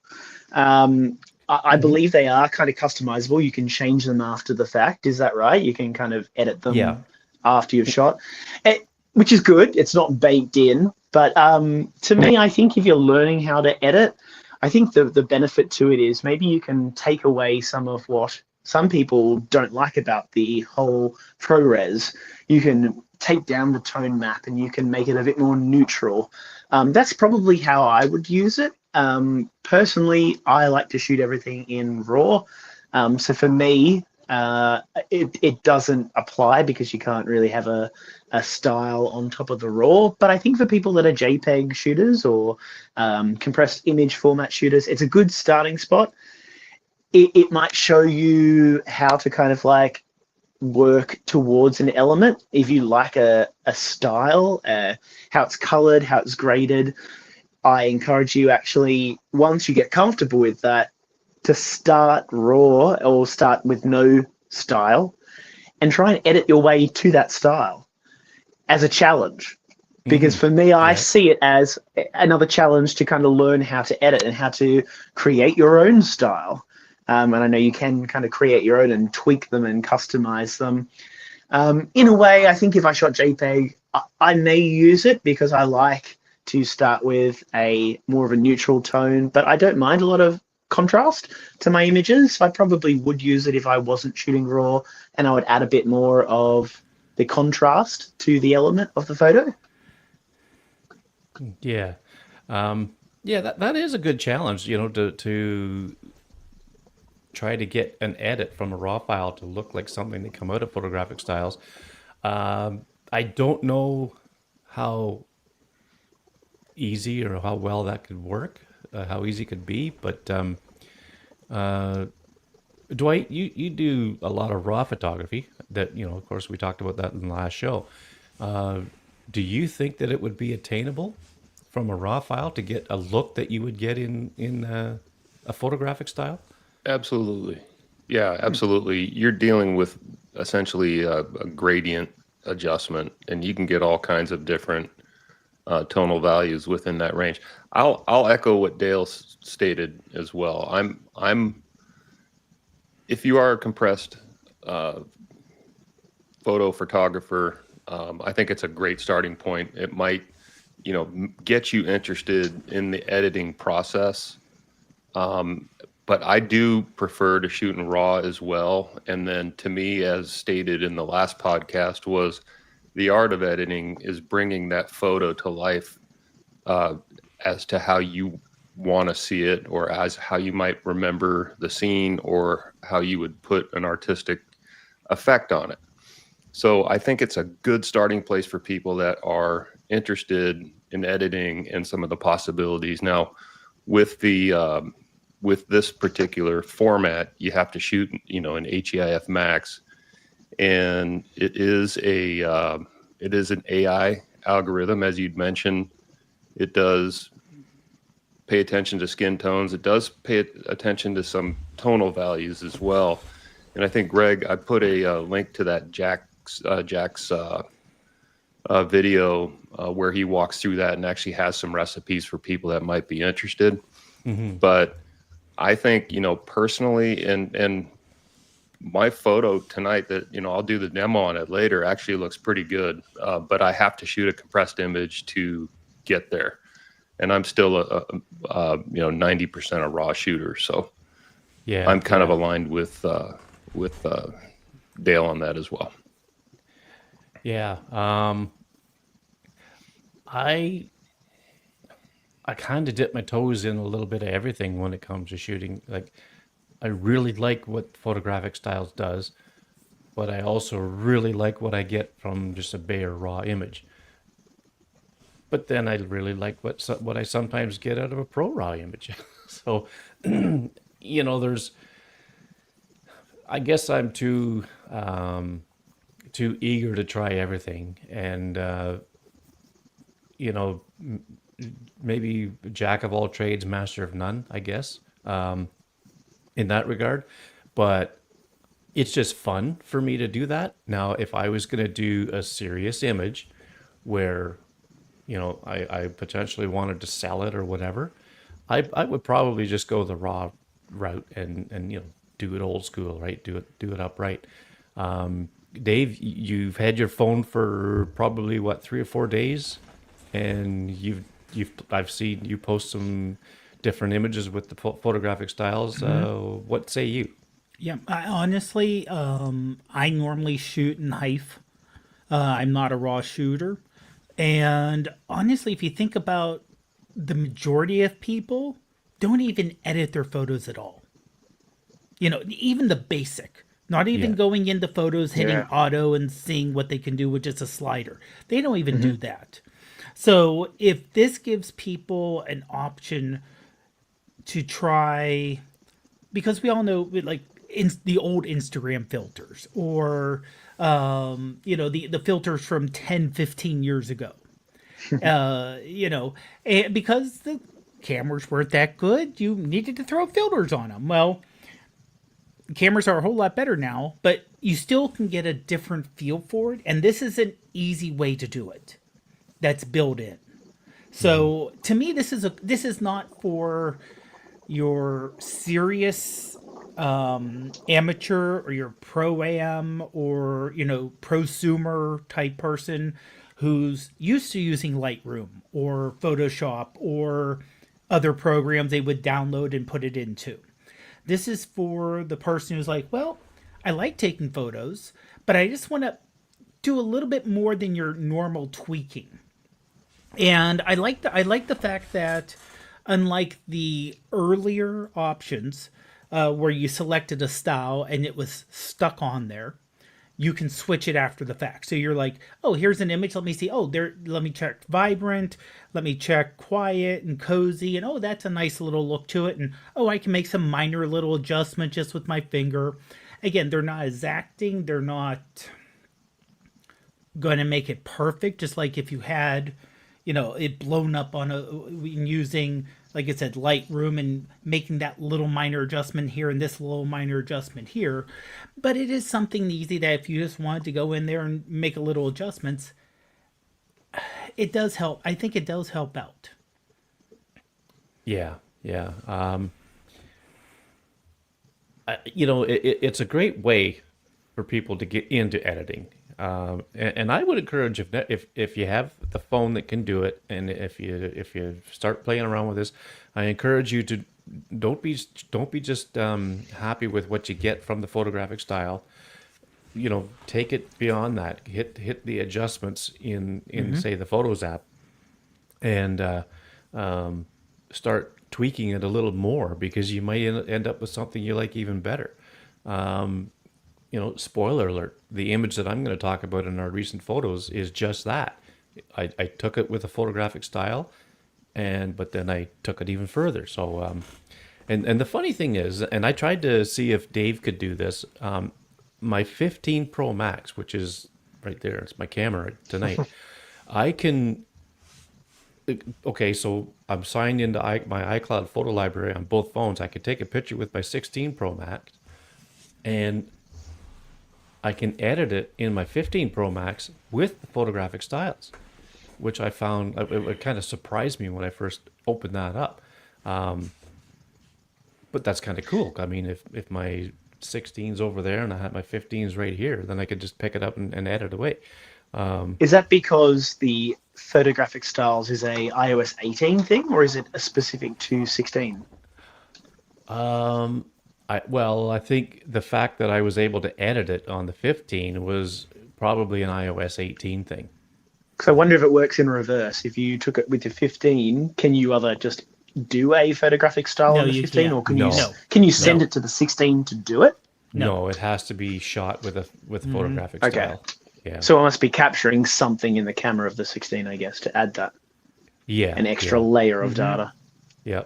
I believe they are kind of customizable. You can change them after the fact. Is that right? You can kind of edit them Yeah. after you've shot, which is good. It's not baked in. But to me, I think if you're learning how to edit, I think the benefit to it is maybe you can take away some of what some people don't like about the whole ProRes. You can take down the tone map and you can make it a bit more neutral. That's probably how I would use it. Personally, I like to shoot everything in RAW. So for me, it doesn't apply because you can't really have a style on top of the RAW. But I think for people that are JPEG shooters or compressed image format shooters, it's a good starting spot. It might show you how to kind of like work towards an element. If you like a style, how it's colored, how it's graded, I encourage you actually, once you get comfortable with that, to start raw or start with no style and try and edit your way to that style as a challenge. Because for me, I see it as another challenge to kind of learn how to edit and how to create your own style. And I know you can kind of create your own and tweak them and customize them. In a way, I think if I shot JPEG, I may use it because I like to start with a more of a neutral tone, but I don't mind a lot of contrast to my images. I probably would use it if I wasn't shooting raw, and I would add a bit more of the contrast to the element of the photo. Yeah. That is a good challenge, to try to get an edit from a raw file to look like something that come out of Photographic Styles. I don't know how easy or how well that could work, how easy it could be, but Dwight, you do a lot of raw photography that, of course, we talked about that in the last show. Do you think that it would be attainable from a raw file to get a look that you would get in a photographic style? Absolutely. Yeah, absolutely. You're dealing with essentially a gradient adjustment, and you can get all kinds of different tonal values within that range. I'll echo what Dale stated as well. If you are a compressed photo photographer, I think it's a great starting point. It might, get you interested in the editing process. But I do prefer to shoot in RAW as well. And then to me, as stated in the last podcast, was the art of editing is bringing that photo to life as to how you want to see it, or as how you might remember the scene, or how you would put an artistic effect on it. So I think it's a good starting place for people that are interested in editing and some of the possibilities. Now, with this particular format, you have to shoot, an HEIF max, and it is an AI algorithm, as you'd mentioned. It does pay attention to skin tones. It does pay attention to some tonal values as well. And I think, Greg, I put a link to that Jack's video where he walks through that and actually has some recipes for people that might be interested. Mm-hmm. But I think, personally, and my photo tonight that, I'll do the demo on it later, actually looks pretty good. But I have to shoot a compressed image to get there. And I'm still a 90% a raw shooter. So yeah, I'm kind of aligned with Dale on that as well. Yeah. I kind of dip my toes in a little bit of everything when it comes to shooting. Like, I really like what Photographic Styles does, but I also really like what I get from just a bare raw image. But then I really like what I sometimes get out of a pro raw image. So, there's. I guess I'm too eager to try everything, and you know, maybe jack of all trades, master of none, I guess, in that regard. But it's just fun for me to do that. Now, if I was going to do a serious image where, I potentially wanted to sell it or whatever, I would probably just go the raw route and do it old school, right? Do it upright. Dave, you've had your phone for probably what, 3 or 4 days, and I've seen you post some different images with the photographic styles. What say you? Yeah, I honestly, I normally shoot in HIFE. I'm not a raw shooter. And honestly, if you think about the majority of people, don't even edit their photos at all. Even the basic, not even Yeah. going into photos, hitting Yeah. auto and seeing what they can do with just a slider. They don't even do that. So if this gives people an option to try, because we all know like the old Instagram filters or the filters from 10, 15 years ago. And because the cameras weren't that good, you needed to throw filters on them. Well, cameras are a whole lot better now, but you still can get a different feel for it. And this is an easy way to do it that's built in. So to me, this is not for your serious amateur or your pro-am or prosumer type person who's used to using Lightroom or Photoshop or other programs they would download and put it into. This is for the person who's like, well, I like taking photos, but I just want to do a little bit more than your normal tweaking. And I like the fact that unlike the earlier options where you selected a style and it was stuck on there, you can switch it after the fact. So you're like, oh, here's an image. Let me see. Oh, there. Let me check vibrant. Let me check quiet and cozy. And oh, that's a nice little look to it. And oh, I can make some minor little adjustment just with my finger. Again, they're not exacting. They're not going to make it perfect. Just like if you had, it blown up on using, like I said, Lightroom and making that little minor adjustment here and this little minor adjustment here. But it is something easy that if you just wanted to go in there and make a little adjustments, it does help. I think it does help out. Yeah, yeah. It's a great way for people to get into editing. And I would encourage if you have the phone that can do it, and if you start playing around with this, I encourage you to don't be just happy with what you get from the photographic style. Take it beyond that. Hit the adjustments in say the Photos app, and start tweaking it a little more, because you might end up with something you like even better. Spoiler alert, the image that I'm going to talk about in our recent photos is just that. I took it with a photographic style, but then I took it even further. So, and the funny thing is, and I tried to see if Dave could do this, my 15 Pro Max, which is right there, it's my camera tonight, I can, okay, so I'm signed into my iCloud photo library on both phones. I could take a picture with my 16 Pro Max, and I can edit it in my 15 Pro Max with the photographic styles, which I found it kind of surprised me when I first opened that up. But that's kind of cool. I mean, if my 16's over there and I had my 15's right here, then I could just pick it up and edit away. Is that because the photographic styles is a iOS 18 thing, or is it a specific to 16? I I think the fact that I was able to edit it on the 15 was probably an iOS 18 thing. Because I wonder if it works in reverse. If you took it with your 15, can you either just do a photographic style No, on the you 15, can't. or No. can you send No. it to the 16 to do it? No, it has to be shot with photographic Okay. style. Yeah. So it must be capturing something in the camera of the 16, I guess, to add that Yeah. an extra yeah. layer of data. Yeah,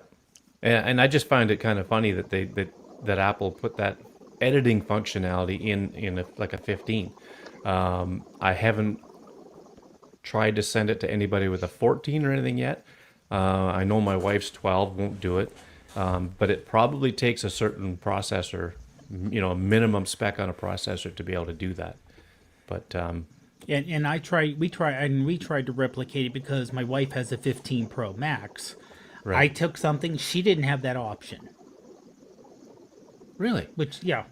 and I just find it kind of funny that that Apple put that editing functionality in like a 15. I haven't tried to send it to anybody with a 14 or anything yet. I know my wife's 12 won't do it, but it probably takes a certain processor, a minimum spec on a processor to be able to do that. But And we tried to replicate it because my wife has a 15 Pro Max. Right. I took something, she didn't have that option. Really, Which, yeah.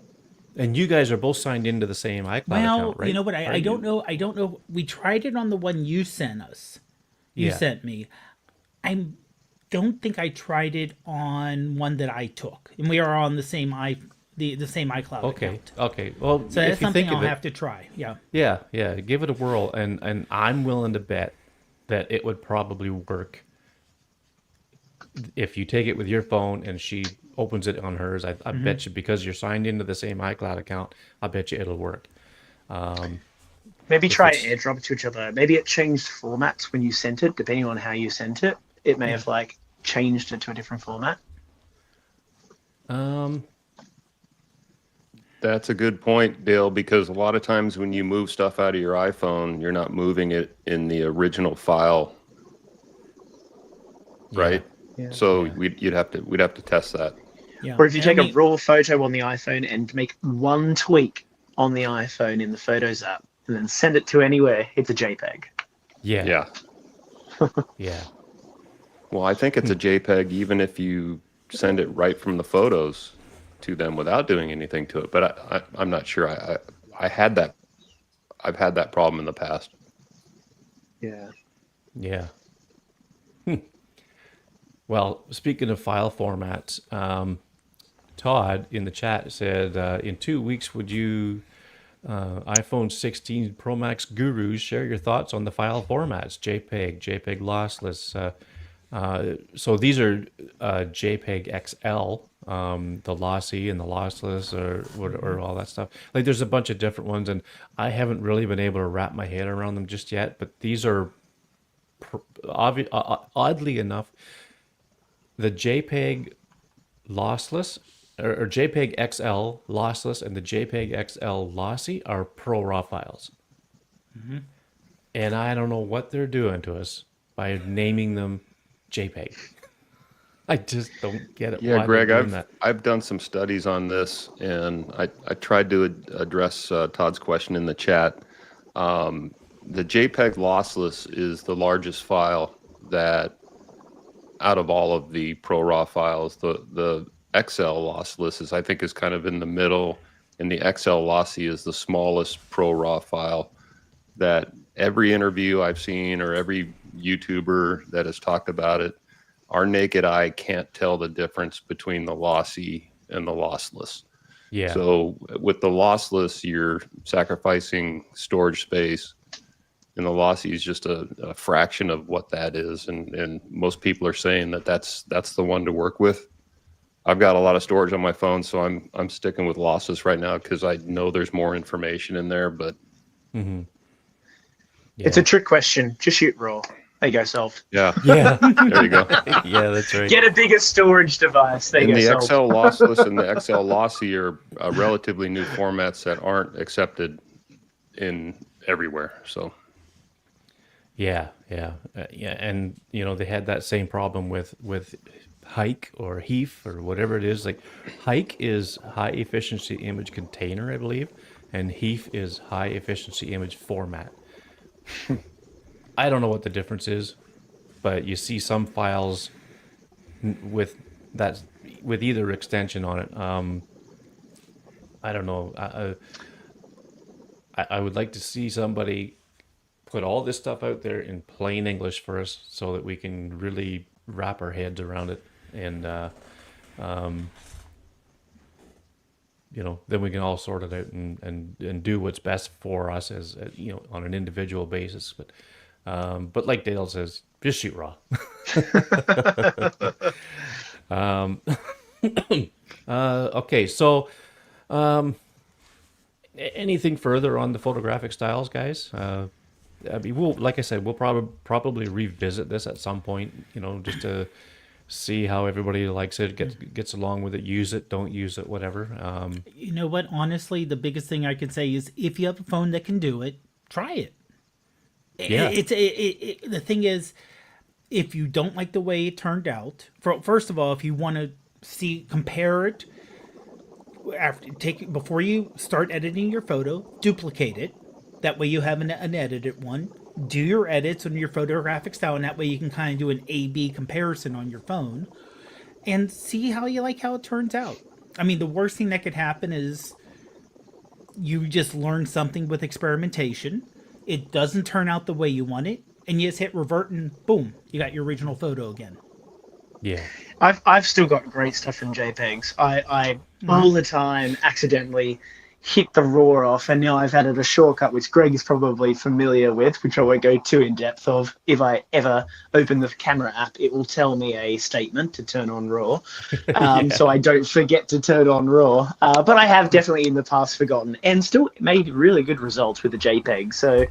and you guys are both signed into the same iCloud Well, account, right? you know what? I don't know. I don't know. We tried it on the one you sent us. You Yeah. sent me. I don't think I tried it on one that I took, and we are on the same the same iCloud Okay. account. Okay. Well, So if that's you something think I'll of it, have to try. Yeah. yeah, give it a whirl, and I'm willing to bet that it would probably work if you take it with your phone and she opens it on hers. I bet you, because you're signed into the same iCloud account, I bet you it'll work. Maybe try it's- airdrop it to each other. Maybe it changed formats when you sent it, depending on how you sent it. It may have changed it to a different format. That's a good point, Dale, because a lot of times when you move stuff out of your iPhone, you're not moving it in the original file, right? Yeah. So we'd have to test that. Yeah. Or if you And I take a mean, raw photo on the iPhone and make one tweak on the iPhone in the Photos app, and then send it to anywhere, it's a JPEG. Yeah. Yeah. Yeah. Well, I think it's a JPEG even if you send it right from the photos to them without doing anything to it. But I'm not sure. I've had that problem in the past. Yeah. Yeah. Well, speaking of file formats, Todd in the chat said, in 2 weeks, would you, iPhone 16 Pro Max gurus, share your thoughts on the file formats? JPEG, JPEG lossless. So these are JPEG XL, the lossy and the lossless, or all that stuff. Like, there's a bunch of different ones, and I haven't really been able to wrap my head around them just yet. But these are, oddly enough, the JPEG lossless or JPEG XL lossless and the JPEG XL lossy are pro raw files. And I don't know what they're doing to us by naming them JPEG. I just don't get it. Yeah, why Greg, they're doing that. I've done some studies on this, and I tried to address Todd's question in the chat. The JPEG lossless is the largest file that, out of all of the pro raw files, the XL lossless is, I think, is kind of in the middle, and the XL lossy is the smallest pro raw file. That every interview I've seen or every YouTuber that has talked about it, our naked eye can't tell the difference between the lossy and the lossless. Yeah. So with the lossless, you're sacrificing storage space, and the lossy is just a fraction of what that is. And most people are saying that that's the one to work with. I've got a lot of storage on my phone, so I'm sticking with lossless right now because I know there's more information in there. But It's a trick question. Just shoot raw. There you go, solved. yeah, Yeah. there you go. Yeah, that's right. Get a bigger storage device. There And you the go, XL solved. lossless and the XL lossy are relatively new formats that aren't accepted in everywhere. So Yeah, and they had that same problem with Hike or Heaf or whatever it is. Like, Hike is high efficiency image container, I believe, and Heaf is high efficiency image format. I don't know what the difference is, but you see some files with either extension on it. I don't know. I would like to see somebody put all this stuff out there in plain English for us so that we can really wrap our heads around it. And then we can all sort it out and do what's best for us as on an individual basis. But like Dale says, just shoot raw. Okay, so anything further on the photographic styles, guys? I mean, like I said, we'll probably revisit this at some point, just to see how everybody likes it, gets along with it, use it, don't use it, whatever. You know what? Honestly, the biggest thing I can say is if you have a phone that can do it, try it. Yeah. The thing is, if you don't like the way it turned out, first of all, if you want to compare it, before you start editing your photo, duplicate it. That way you have an edited one. Do your edits on your photographic style, and that way you can kind of do an A/B comparison on your phone and see how it turns out. I mean, the worst thing that could happen is you just learn something with experimentation. It doesn't turn out the way you want it, and you just hit revert, and boom, you got your original photo again. Yeah. I've still got great stuff in JPEGs. I all the time accidentally hit the RAW off, and now I've added a shortcut which Greg is probably familiar with, which I won't go too in depth of. If I ever open the camera app, it will tell me a statement to turn on RAW, so I don't forget to turn on RAW. But I have definitely in the past forgotten, and still made really good results with the JPEG. So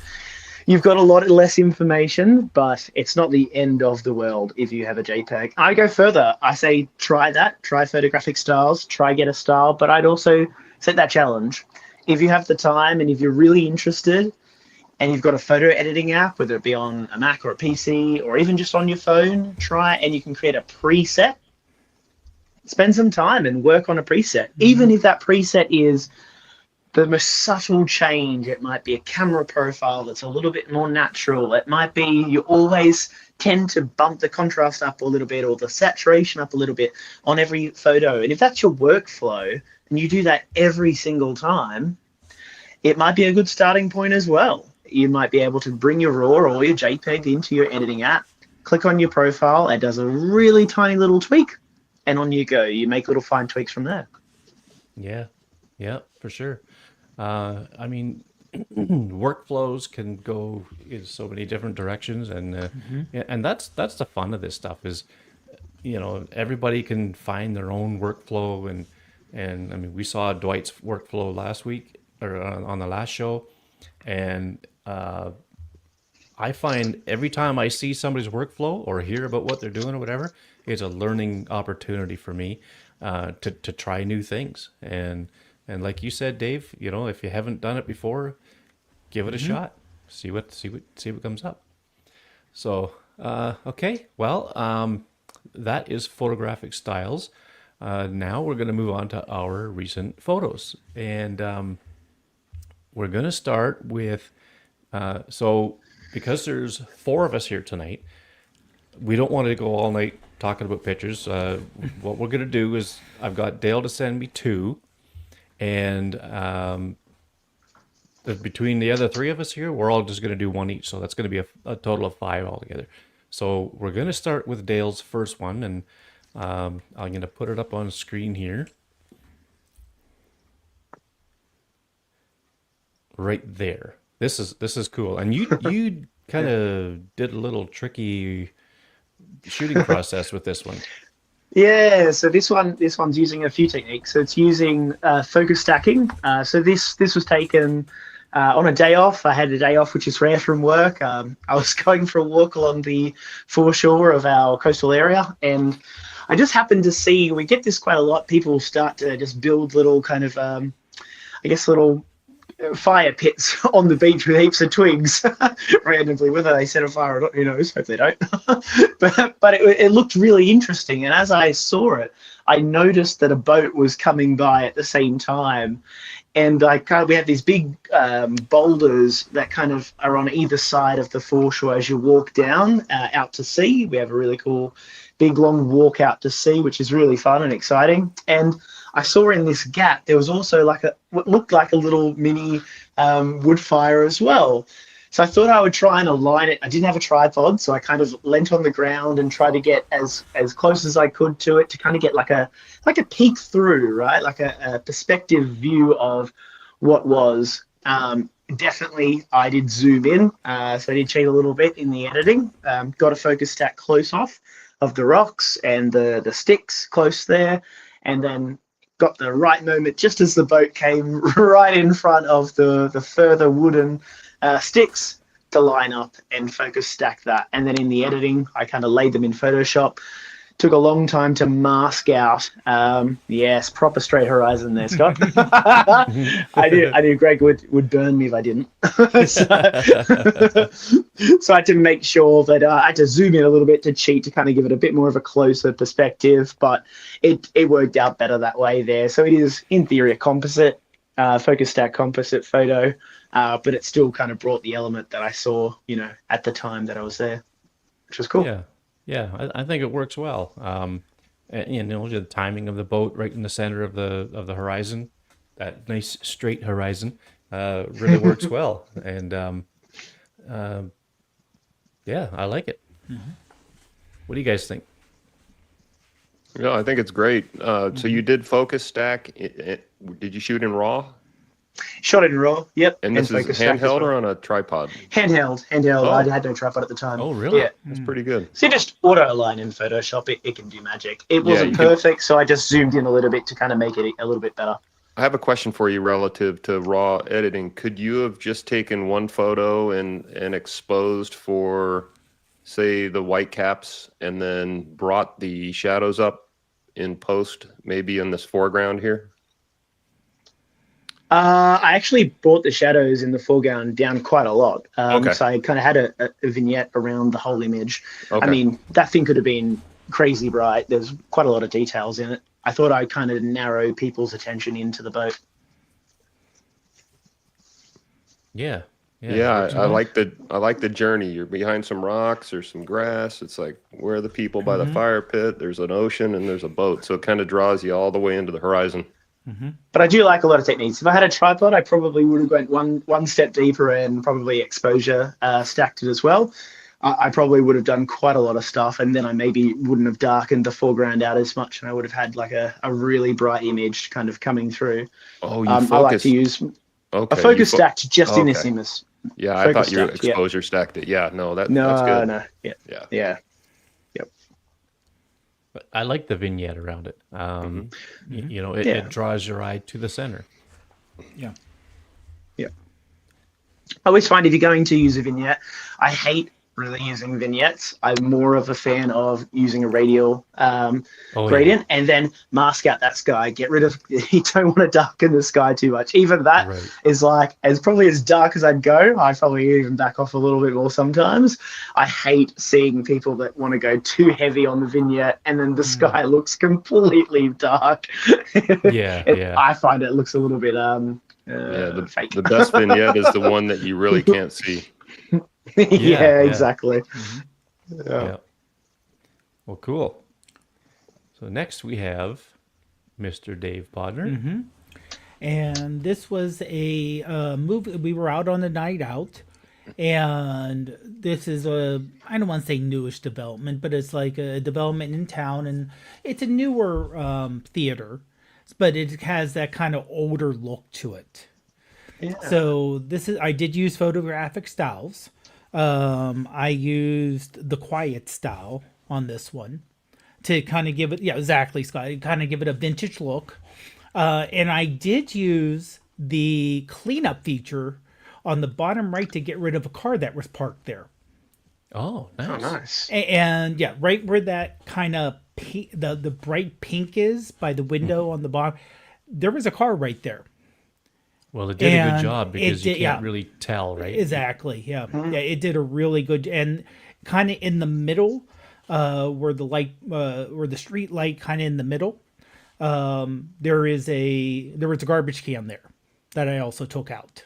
you've got a lot less information, but it's not the end of the world if you have a JPEG. I go further. I say try that. Try Photographic Styles. Try Get a Style. But I'd also set that challenge. If you have the time and if you're really interested and you've got a photo editing app, whether it be on a Mac or a PC or even just on your phone, try and you can create a preset. Spend some time and work on a preset. Even if that preset is the most subtle change, it might be a camera profile that's a little bit more natural. It might be you always tend to bump the contrast up a little bit or the saturation up a little bit on every photo. And if that's your workflow and you do that every single time, it might be a good starting point as well. You might be able to bring your RAW or your JPEG into your editing app, click on your profile, it does a really tiny little tweak, and on you go. You make little fine tweaks from there. Yeah, for sure. I mean, workflows can go in so many different directions, and that's the fun of this stuff is, everybody can find their own workflow, and I mean, we saw Dwight's workflow last week or on the last show, and I find every time I see somebody's workflow or hear about what they're doing or whatever, it's a learning opportunity for me to try new things. And like you said, Dave, if you haven't done it before, give it a shot. See what comes up. So okay, well, that is Photographic Styles. Now we're going to move on to our recent photos, and we're going to start with so because there's 4 of us here tonight, we don't want to go all night talking about pictures. What we're going to do is I've got Dale to send me 2. And between the other 3 of us here, we're all just going to do 1 each. So that's going to be a total of 5 altogether. So we're going to start with Dale's first one. And I'm going to put it up on screen here. Right there. This is cool. And you kind of did a little tricky shooting process with this one. Yeah, so this one's using a few techniques. So it's using focus stacking. So this was taken on a day off. I had a day off, which is rare from work. I was going for a walk along the foreshore of our coastal area, and I just happened to see, we get this quite a lot, people start to just build little kind of, little fire pits on the beach with heaps of twigs randomly. Whether they set a fire or not, who knows? Hope they don't. but it looked really interesting, and as I saw it, I noticed that a boat was coming by at the same time, and we have these big boulders that kind of are on either side of the foreshore as you walk down out to sea. We have a really cool big long walk out to sea, which is really fun and exciting. And I saw in this gap there was also what looked like a little mini wood fire as well. So I thought I would try and align it. I didn't have a tripod, so I kind of leant on the ground and tried to get as close as I could to it to kind of get like a peek through, right? Like a perspective view of what was. Definitely, I did zoom in, so I did cheat a little bit in the editing. Got a focus stack close off of the rocks and the sticks close there, and then got the right moment just as the boat came right in front of the further wooden sticks to line up and focus stack that. And then in the editing, I kind of laid them in Photoshop. Took a long time to mask out. Yes, proper straight horizon there, Scott. I knew Greg would burn me if I didn't. So I had to make sure that I had to zoom in a little bit to cheat to kind of give it a bit more of a closer perspective, but it worked out better that way there. So it is, in theory, a composite, focus stack composite photo, but it still kind of brought the element that I saw, at the time that I was there, which was cool. Yeah, I think it works well. And, the timing of the boat right in the center of the horizon, that nice straight horizon, really works well. And yeah, I like it. Mm-hmm. What do you guys think? Yeah, I think it's great. So you did focus stack. Did you shoot in RAW? Shot in RAW, yep. And this is handheld or on a tripod? Handheld. Oh. I had no tripod at the time. Oh, really? Yeah. That's pretty good. So you just auto align in Photoshop. It can do magic. It wasn't perfect, so I just zoomed in a little bit to kind of make it a little bit better. I have a question for you relative to RAW editing. Could you have just taken one photo and exposed for, say, the white caps and then brought the shadows up in post, maybe in this foreground here? I actually brought the shadows in the foreground down quite a lot. Okay. So I kind of had a vignette around the whole image. Okay. I mean, that thing could have been crazy bright. There's quite a lot of details in it. I thought I'd kind of narrow people's attention into the boat. Yeah. I like the journey. You're behind some rocks or some grass. It's like, where are the people by the fire pit? There's an ocean and there's a boat. So it kind of draws you all the way into the horizon. Mm-hmm. But I do like a lot of techniques. If I had a tripod, I probably would have went one step deeper and probably exposure stacked it as well. I probably would have done quite a lot of stuff, and then I maybe wouldn't have darkened the foreground out as much, and I would have had like a really bright image kind of coming through. Oh, you I like to use a focus stacked just in this image. Yeah, I thought you exposure stacked it. Yeah, no, that's good. No, yeah. But I like the vignette around it. It draws your eye to the center. Yeah. I always find if you're going to use a vignette, I hate really using vignettes. I'm more of a fan of using a radial gradient and then mask out that sky. Get rid of, you don't want to darken the sky too much. Even that is like, as probably as dark as I'd go, I probably even back off a little bit more sometimes. I hate seeing people that want to go too heavy on the vignette and then the sky looks completely dark. I find it looks a little bit fake. The best vignette is the one that you really can't see. Exactly. Mm-hmm. Yeah. Well, cool. So next we have Mr. Dave Bodner. Mm-hmm. And this was a movie. We were out on a night out, and this is I don't want to say newish development, but it's like a development in town, and it's a newer theater, but it has that kind of older look to it. Yeah. So I did use Photographic Styles. I used the quiet style on this one to kind of give it, exactly, Scott, kind of give it a vintage look. And I did use the cleanup feature on the bottom right to get rid of a car that was parked there. Oh, nice. And right where that kind of the bright pink is by the window on the bottom, there was a car right there. Well, it did a good job because you can't really tell, right? Exactly, yeah. Yeah, it did a really good, and kind of in the middle, where the light, where the street light kind of in the middle, there was a garbage can there that I also took out.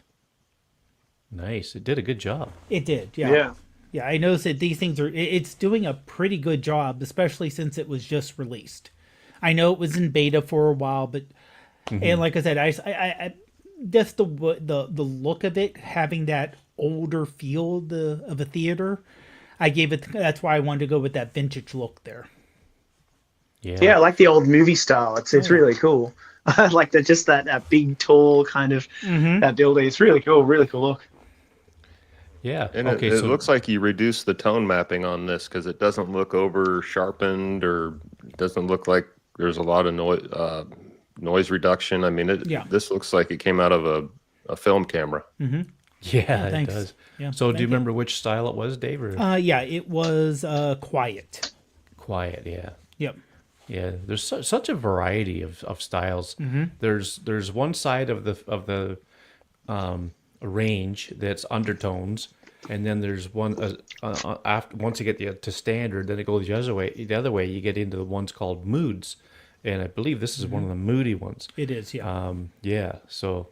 Nice. It did a good job. It did, yeah. Yeah, I noticed that these things it's doing a pretty good job, especially since it was just released. I know it was in beta for a while, but, and like I said, I just the look of it, having that older feel of a theater. I gave it. That's why I wanted to go with that vintage look there. Yeah, I like the old movie style. It's yeah. really cool. I like that, just that big, tall kind of that building. It's really cool. Really cool look. Yeah. And Okay. it So looks like you reduced the tone mapping on this because it doesn't look over sharpened or it doesn't look like there's a lot of noise reduction. I mean, Yeah. this looks like it came out of a film camera. yeah, it Thanks. does. Yeah, So do thank you you. remember which style it was, Dave? Or Yeah, it was quiet. quiet? Yeah. Yep. Yeah, there's such a variety of styles. There's one side of the range that's undertones, and then there's one after once you get to standard, then it goes the other way. The other way, you get into the ones called moods, and I believe this is one of the moody ones. It is. Yeah. Yeah, so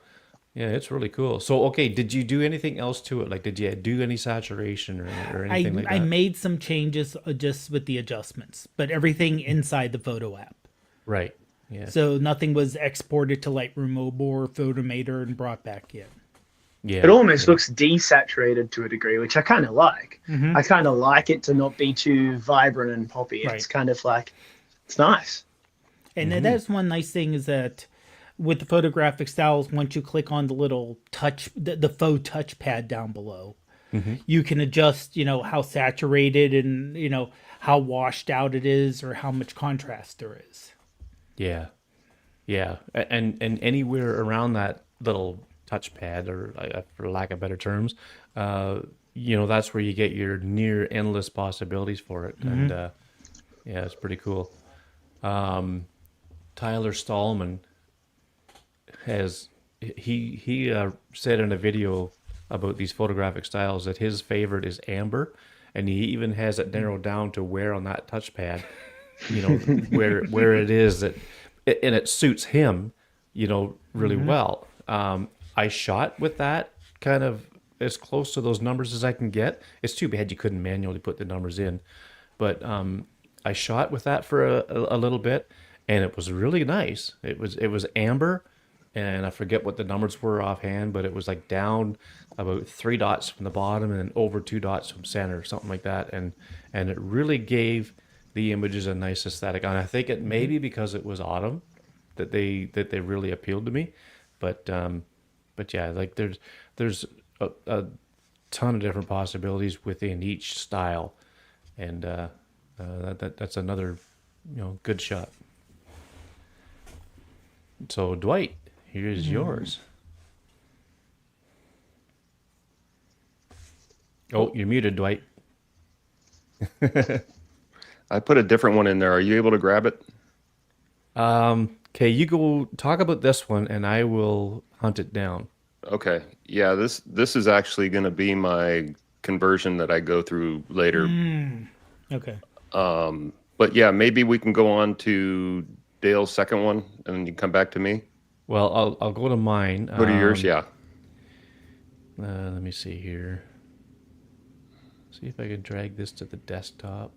yeah, it's really cool. So okay, did you do anything else to it? Like, did you do any saturation or anything like that? I made some changes just with the adjustments, but everything inside the photo app. Right. Yeah. So nothing was exported to Lightroom Mobile or Photomator and brought back yet. Yeah. It almost looks desaturated to a degree, which I kind of like. I kind of like it to not be too vibrant and poppy. It's Right. kind of like, it's nice. And then that's one nice thing is that with the photographic styles, once you click on the little the faux touchpad down below, you can adjust, how saturated and, how washed out it is or how much contrast there is. Yeah, yeah, and anywhere around that little touchpad, or for lack of better terms, that's where you get your near endless possibilities for it, and yeah, it's pretty cool. Tyler Stallman he said in a video about these photographic styles that his favorite is amber, and he even has it narrowed down to where on that touchpad, where it is and it suits him, really well. I shot with that kind of as close to those numbers as I can get. It's too bad you couldn't manually put the numbers in, but I shot with that for a little bit, and it was really nice. It was amber, and I forget what the numbers were offhand, but it was like down about 3 dots from the bottom and then over 2 dots from center, something like that, and it really gave the images a nice aesthetic. And I think it may be because it was autumn that they really appealed to me, but yeah, like there's a ton of different possibilities within each style, and that's another good shot. So Dwight, here's yours. Oh, you're muted, Dwight. I put a different one in there. Are you able to grab it? Okay, you go talk about this one, and I will hunt it down. Okay. Yeah, this is actually going to be my conversion that I go through later. Okay. But yeah, maybe we can go on to Dale's second one, and then you come back to me. Well, I'll go to mine. Go to yours, yeah. Let me see here. See if I can drag this to the desktop.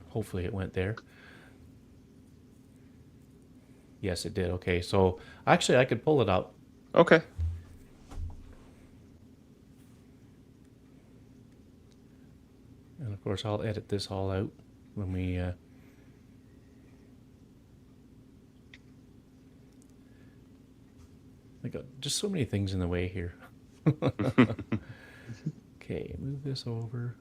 Hopefully it went there. Yes, it did. Okay, so actually I could pull it up. Okay. And of course I'll edit this all out when we... I got just so many things in the way here. Okay, move this over.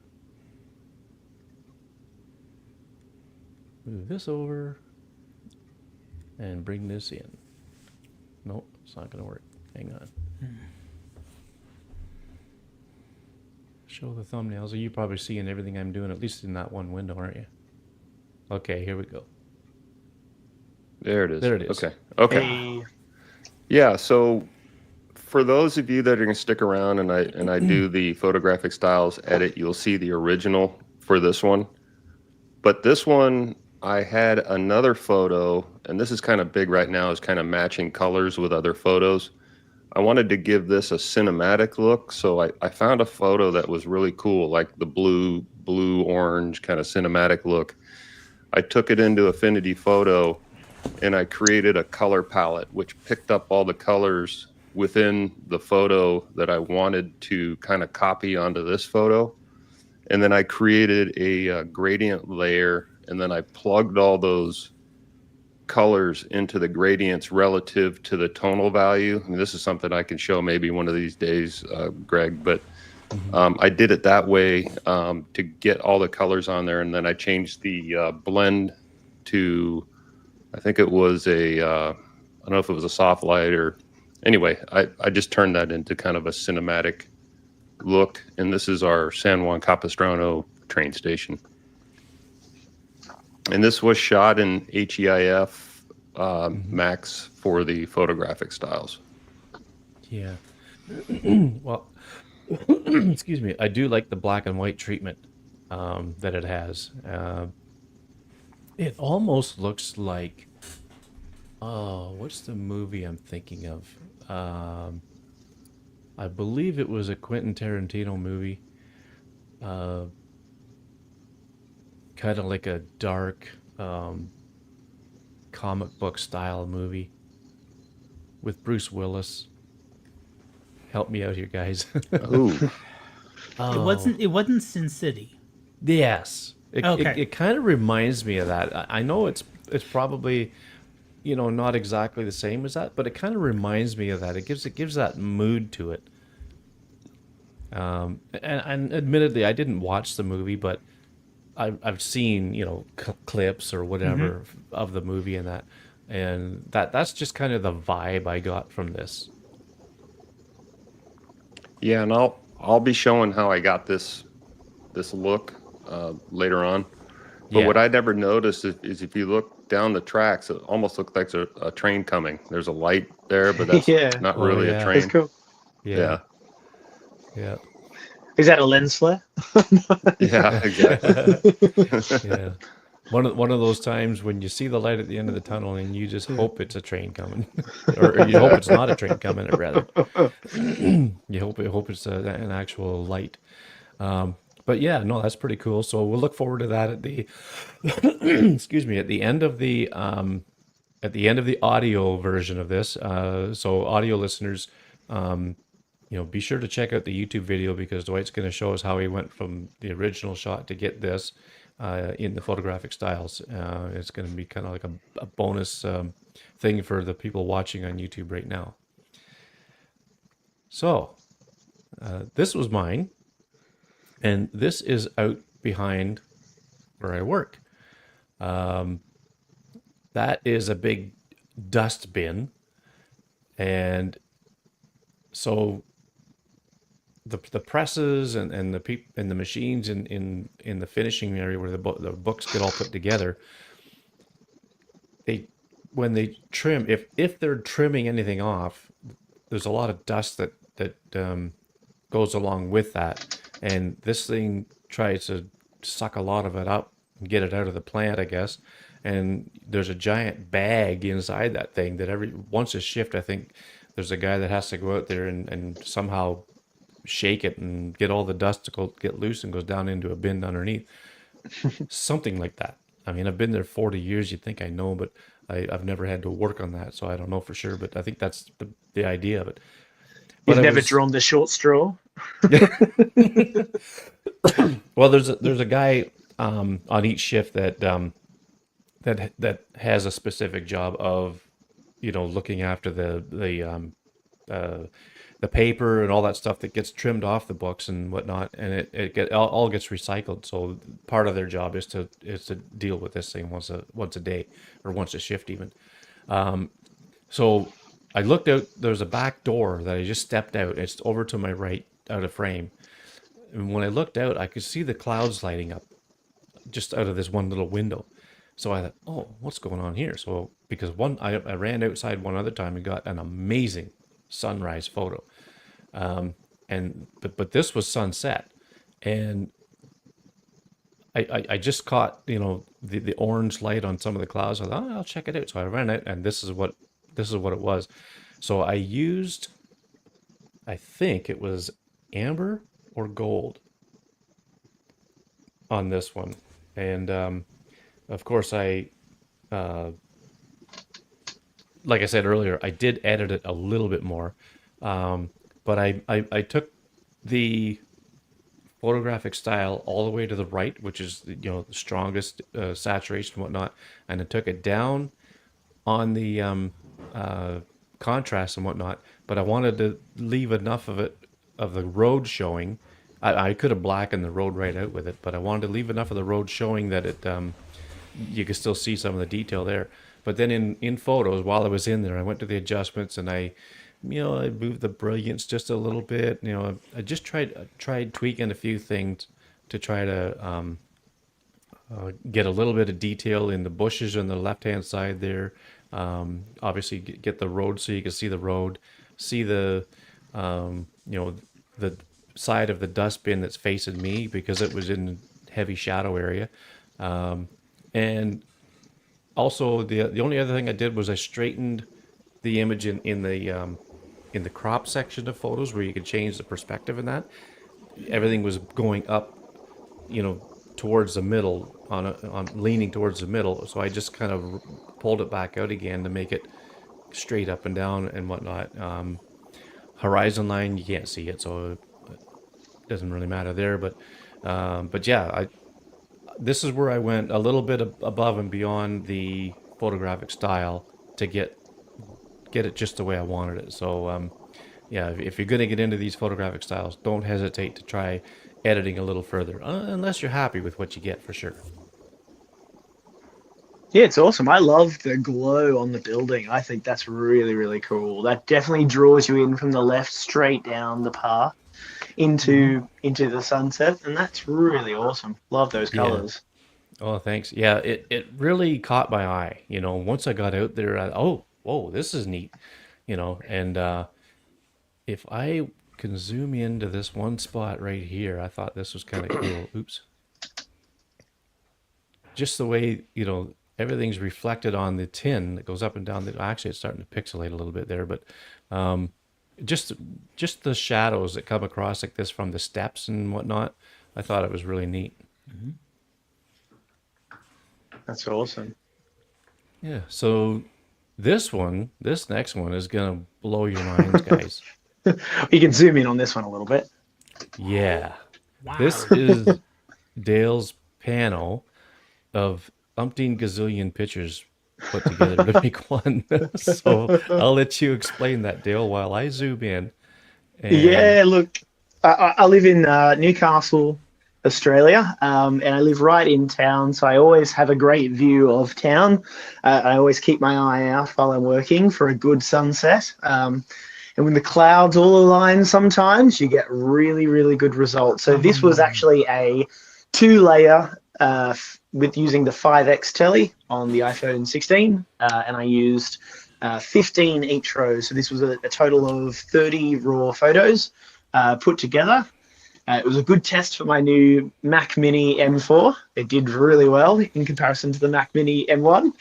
Move this over. And bring this in. Nope, it's not going to work. Hang on. Show the thumbnails. You're probably seeing everything I'm doing, at least in that one window, aren't you? Okay, here we go. There it is. There it is. Okay. Hey. Yeah, so for those of you that are going to stick around and I do the photographic styles edit, you'll see the original for this one. But this one, I had another photo, and this is kind of big right now, is kind of matching colors with other photos. I wanted to give this a cinematic look, so I found a photo that was really cool, like the blue, orange kind of cinematic look. I took it into Affinity Photo, and I created a color palette which picked up all the colors within the photo that I wanted to kind of copy onto this photo. And then I created a gradient layer, and then I plugged all those colors into the gradients relative to the tonal value. I mean, this is something I can show maybe one of these days, Greg, but I did it that way to get all the colors on there. And then I changed the blend to, I think it was I don't know if it was a soft light or, anyway, I just turned that into kind of a cinematic look. And this is our San Juan Capistrano train station. And this was shot in HEIF Max for the Photographic Styles. Yeah. Well, excuse me. I do like the black and white treatment that it has. It almost looks like, oh, what's the movie I'm thinking of? I believe it was a Quentin Tarantino movie. Kind of like a dark comic book style movie with Bruce Willis. Help me out here, guys. Ooh, It wasn't Sin City. Yes. Okay. It kind of reminds me of that. I know it's probably, not exactly the same as that, but it kind of reminds me of that. It gives that mood to it. And admittedly, I didn't watch the movie, but I've seen, clips or whatever of the movie and that. And that's just kind of the vibe I got from this. yeah, and I'll be showing how I got this look later on. But Yeah. what I never noticed is if you look down the tracks, it almost looks like there's a train coming. There's a light there, but that's Yeah. not Oh, really yeah. a train. That's cool. Yeah. Yeah. Is that a lens flare? Yeah, exactly. Yeah. One of those times when you see the light at the end of the tunnel and you just hope it's a train coming, or you hope it's not a train coming, rather. You hope it's an actual light. But yeah, no, that's pretty cool. So we'll look forward to that at the excuse me, at the end of the audio version of this. So audio listeners, be sure to check out the YouTube video because Dwight's going to show us how he went from the original shot to get this in the Photographic Styles. It's going to be kind of like a bonus thing for the people watching on YouTube right now. So this was mine, and this is out behind where I work. That is a big dust bin, and so the presses and the machines in the finishing area where the books get all put together, when they trim, if they're trimming anything off, there's a lot of dust that goes along with that, and this thing tries to suck a lot of it up and get it out of the plant, I guess. And there's a giant bag inside that thing that once a shift, I think there's a guy that has to go out there and somehow shake it and get all the dust to get loose and goes down into a bin underneath. Something like that. I mean, I've been there 40 years. You'd think I know, but I've never had to work on that, so I don't know for sure. But I think that's the idea of it. You've never drawn the short straw? Well, there's a guy on each shift that has a specific job of, looking after the paper and all that stuff that gets trimmed off the books and whatnot, and it all gets recycled. So part of their job is to deal with this thing once a day or once a shift even. So I looked out. There's a back door that I just stepped out. It's over to my right, out of frame. And when I looked out, I could see the clouds lighting up just out of this one little window. So I thought, oh, what's going on here? So because I ran outside one other time and got an amazing sunrise photo. But this was sunset, and I just caught the orange light on some of the clouds. I thought, I'll check it out. So I ran out, and this is what it was. So I used, I think it was amber or gold on this one, and of course I like I said earlier, I did edit it a little bit more. But I took the photographic style all the way to the right, which is the strongest saturation and whatnot, and I took it down on the contrast and whatnot. But I wanted to leave enough of it of the road showing. I could have blackened the road right out with it, but I wanted to leave enough of the road showing that it you could still see some of the detail there. But then in photos, while I was in there, I went to the adjustments and I moved the brilliance just a little bit. I just tried tweaking a few things to try to get a little bit of detail in the bushes on the left-hand side there. Obviously, get the road so you can see the road, see the the side of the dustbin that's facing me because it was in heavy shadow area. And also the only other thing I did was I straightened the image in the crop section of photos where you could change the perspective in that. Everything was going up, towards the middle on leaning towards the middle. So I just kind of pulled it back out again to make it straight up and down and whatnot. Horizon line, you can't see it, so it doesn't really matter there. But yeah, this is where I went a little bit above and beyond the photographic style to get it just the way I wanted it. So yeah, if you're going to get into these photographic styles, don't hesitate to try editing a little further, unless you're happy with what you get, for sure. Yeah, it's awesome. I love the glow on the building. I think that's really, really cool. That definitely draws you in from the left straight down the path into the sunset, and that's really awesome. Love those colors. Oh, thanks. Yeah, it really caught my eye. Once I got out there, whoa, this is neat. And if I can zoom into this one spot right here, I thought this was kind of cool. Oops. Just the way, everything's reflected on the tin that goes up and down. Actually, it's starting to pixelate a little bit there, but just the shadows that come across like this from the steps and whatnot, I thought it was really neat. Mm-hmm. That's awesome. Yeah. So this next one is gonna blow your minds, guys. You can zoom in on this one a little bit. Yeah. Wow. This is Dale's panel of umpteen gazillion pictures put together to make one. So I'll let you explain that, Dale, while I zoom in. Yeah, look, I live in Newcastle, Australia, and I live right in town, so I always have a great view of town. I always keep my eye out while I'm working for a good sunset. And when the clouds all align sometimes, you get really, really good results. So this was actually a 2-layer with using the 5x telly on the iPhone 16, and I used 15 each row. So this was a total of 30 raw photos put together. It was a good test for my new Mac Mini M4. It did really well in comparison to the Mac Mini M1.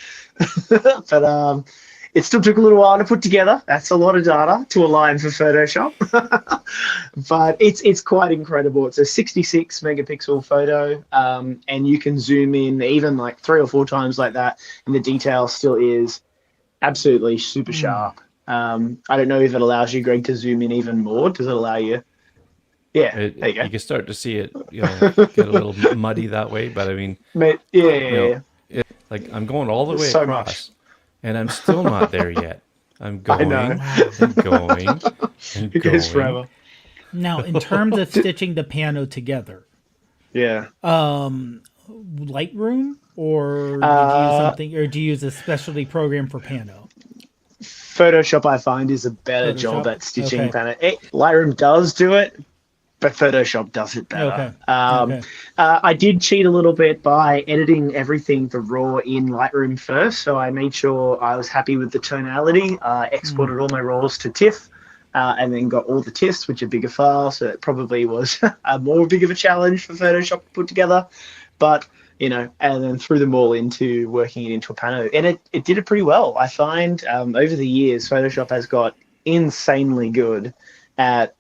But it still took a little while to put together. That's a lot of data to align for Photoshop. But it's quite incredible. It's a 66 megapixel photo, and you can zoom in even like 3 or 4 times like that, and the detail still is absolutely super sharp. I don't know if it allows you, Greg, to zoom in even more. Does it allow you? Yeah, there you go. You can start to see it, get a little muddy that way. But I mean, yeah. Like I'm going all the way so across, much. And I'm still not there yet. I'm going know. and going and It goes going. forever. Now, in terms of stitching the piano together, Yeah. Lightroom, or did you use something, or do you use a specialty program for piano? Photoshop, I find, is a better job Photoshop? at stitching Okay. piano. Lightroom does do it, but Photoshop does it better. Okay. I did cheat a little bit by editing everything the raw in Lightroom first, so I made sure I was happy with the tonality. Exported all my raws to TIFF, and then got all the TIFFs, which are bigger files, so it probably was more big of a challenge for Photoshop to put together. But and then threw them all into working it into a pano, and it did it pretty well. I find over the years, Photoshop has got insanely good at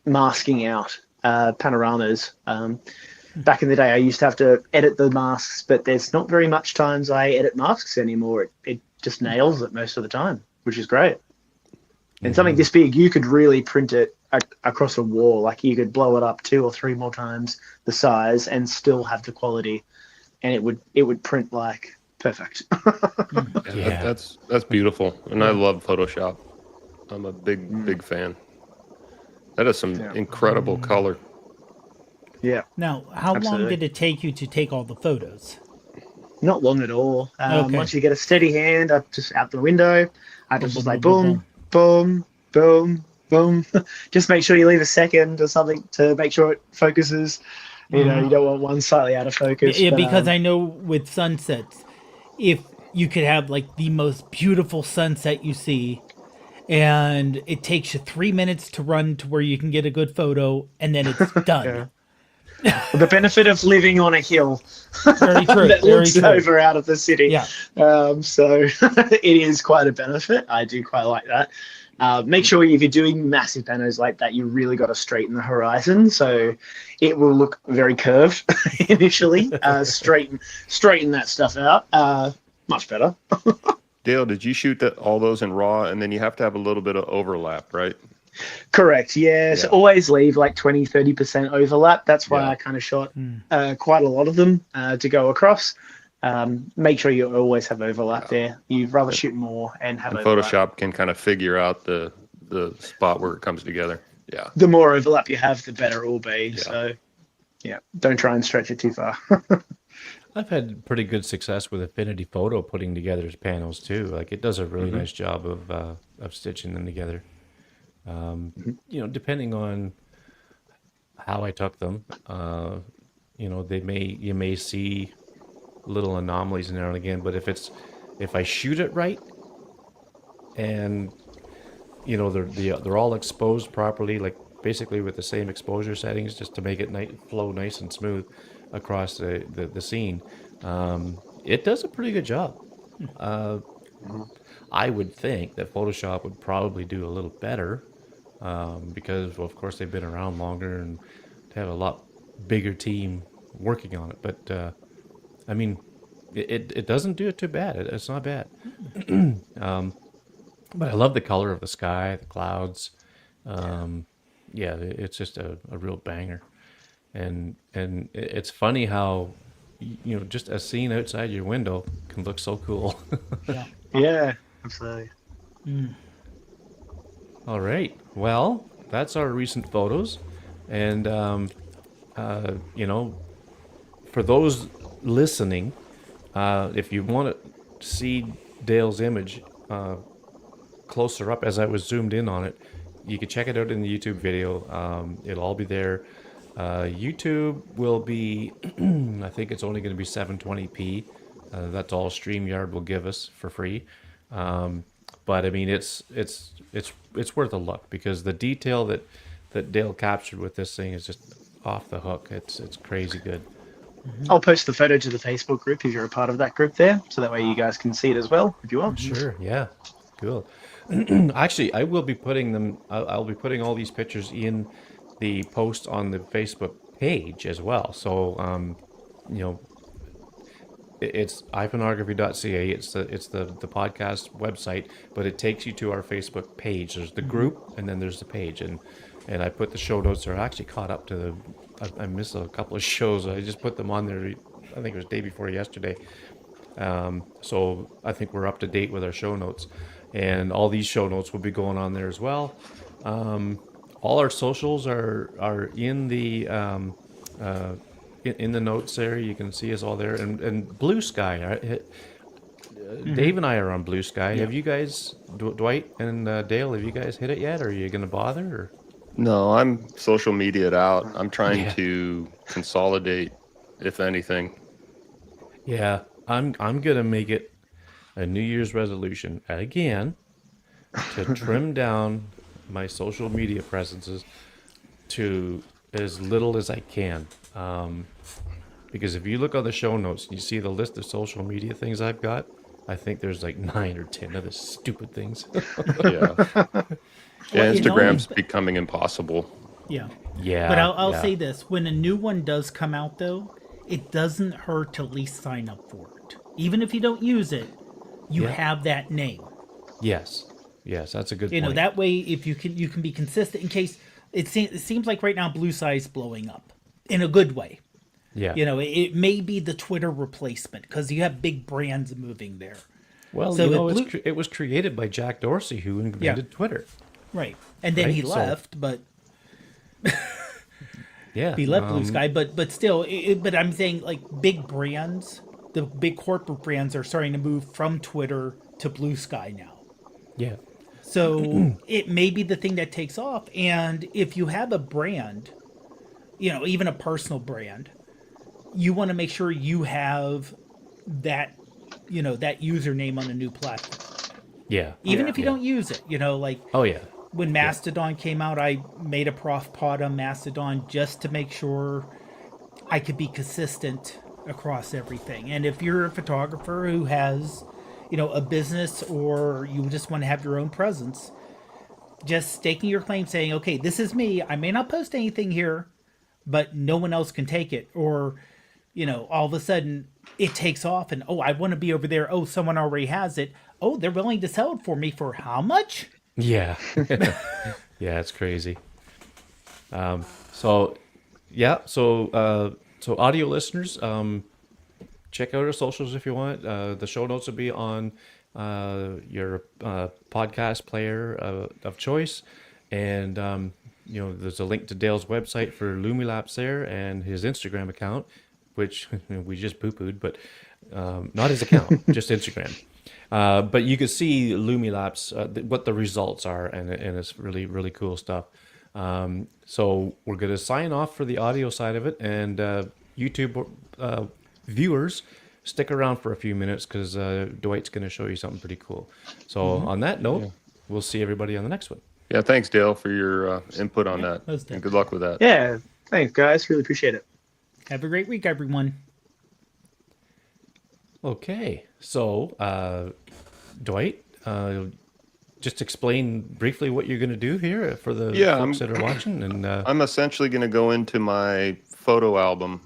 masking out panoramas. Back in the day, I used to have to edit the masks, but there's not very much times I edit masks anymore. It just nails it most of the time. which is great. And something this big, you could really print it across a wall. Like you could blow it up 2 or 3 more times the size and still have the quality, and it would print like perfect. Yeah. That's beautiful, and I love Photoshop. I'm a big fan. That is some incredible color. Yeah, Now, how long Absolutely. did it take you to take all the photos? not long at all. Okay. Once you get a steady hand, I just out the window. I just Boom, like boom, boom, boom, boom, boom. Just make sure you leave a second or something to make sure it focuses. You know, you don't want one slightly out of focus. Yeah, but, because I know with sunsets, if you could have like the most beautiful sunset you see, and it takes you 3 minutes to run to where you can get a good photo, and then it's done. the benefit of living on a hill Very true. that Very looks true. over out of the city. Yeah. So it is quite a benefit. I do quite like that. Make sure if you're doing massive banners like that, you really got to straighten the horizon, so it will look very curved initially. Straighten that stuff out. Much better. Dale, did you shoot all those in RAW, and then you have to have a little bit of overlap, right? Correct. Yes. Yeah. Always leave like 20-30% overlap. That's why Yeah. I kind of shot quite a lot of them to go across. Make sure you always have overlap there. You'd rather shoot more and have And overlap. Photoshop can kind of figure out the spot where it comes together. Yeah. The more overlap you have, the better it will be. So, yeah, don't try and stretch it too far. I've had pretty good success with Affinity Photo putting together his panels too. Like it does a really nice job of stitching them together. You know, depending on how I took them, you know, you may see little anomalies now and again. But if I shoot it right, and you know they're all exposed properly, like basically with the same exposure settings, just to make it flow nice and smooth across the scene. It does a pretty good job. I would think that Photoshop would probably do a little better because, well, of course, they've been around longer and they have a lot bigger team working on it. But I mean, it doesn't do it too bad. It's not bad. But I love the color of the sky, the clouds. Yeah, it's just a real banger. And it's funny how, you know, just a scene outside your window can look so cool. Yeah. Yeah, absolutely. All right. Well, that's our recent photos. And, you know, for those listening, if you want to see Dale's image closer up as I was zoomed in on it, you can check it out in the YouTube video. It'll all be there. YouTube will be, I think it's only going to be 720p. That's all StreamYard will give us for free. But I mean, it's worth a look because the detail that Dale captured with this thing is just off the hook. It's crazy good. I'll post the photo to the Facebook group if you're a part of that group there, so that way you guys can see it as well if you want. Sure. Yeah. Cool. Actually, I will be putting them. I'll be putting all these pictures in the post on the Facebook page as well. So, you know, it's iPhoneography.ca. It's the podcast website, but it takes you to our Facebook page. There's the group, and then there's the page, and I put the show notes. They're actually caught up to the. I missed a couple of shows. I just put them on there. I think it was day before yesterday. So I think we're up to date with our show notes, and all these show notes will be going on there as well. All our socials are in the in the notes there. You can see us all there, and Blue Sky. Right? Dave and I are on Blue Sky. Have you guys, Dwight and Dale? Have you guys hit it yet? Or are you going to bother? Or? No, I'm social media'd out. I'm trying to consolidate, if anything. Yeah, I'm gonna make it a New Year's resolution again to trim down my social media presences to as little as I can. Because if you look on the show notes and you see the list of social media things I've got, I think there's like 9 or 10 of the stupid things. Yeah. Yeah, Well, Instagram's becoming impossible. Yeah. Yeah. But I'll yeah. say this: when a new one does come out, though, it doesn't hurt to at least sign up for it. Even if you don't use it, you have that name. Yes. Yes, that's a good You know, point. that way, if you can be consistent in case it seems like right now blue sky's blowing up in a good way. Yeah. You know, it may be the Twitter replacement because you have big brands moving there. Well, So you if know, blue, it was created by Jack Dorsey, who yeah, invented Twitter. right, and then he Right? So, left, but yeah. he left Blue Sky, but still, but I'm saying like big brands, the big corporate brands are starting to move from Twitter to Blue Sky now. Yeah. So it may be the thing that takes off. And if you have a brand, you know, even a personal brand, you want to make sure you have that, you know, that username on a new platform. Yeah. Even if you Yeah. don't use it, you know, like Oh, yeah. when Mastodon came out, I made a prof pod on Mastodon just to make sure I could be consistent across everything. And if you're a photographer who has, you know, a business or you just want to have your own presence, just staking your claim saying, okay, this is me. I may not post anything here, but no one else can take it. Or, you know, all of a sudden it takes off and, oh, I want to be over there. Oh, someone already has it. Oh, they're willing to sell it for me for how much? Yeah. Yeah, it's crazy. So, yeah. So audio listeners, check out our socials if you want. The show notes will be on your podcast player of choice, and you know, there's a link to Dale's website for Lumilapse there, and his Instagram account, which we just poo-pooed, but not his account, just Instagram. But you can see Lumilapse, what the results are, and it's really, really cool stuff. So we're going to sign off for the audio side of it, and YouTube viewers, stick around for a few minutes because Dwight's going to show you something pretty cool. So on that note, we'll see everybody on the next one. Yeah, thanks, Dale, for your input on that, most and good luck with that. Yeah, thanks, guys. Really appreciate it. Have a great week, everyone. Okay, so Dwight, just explain briefly what you're going to do here for the folks that are watching. And I'm essentially going to go into my photo album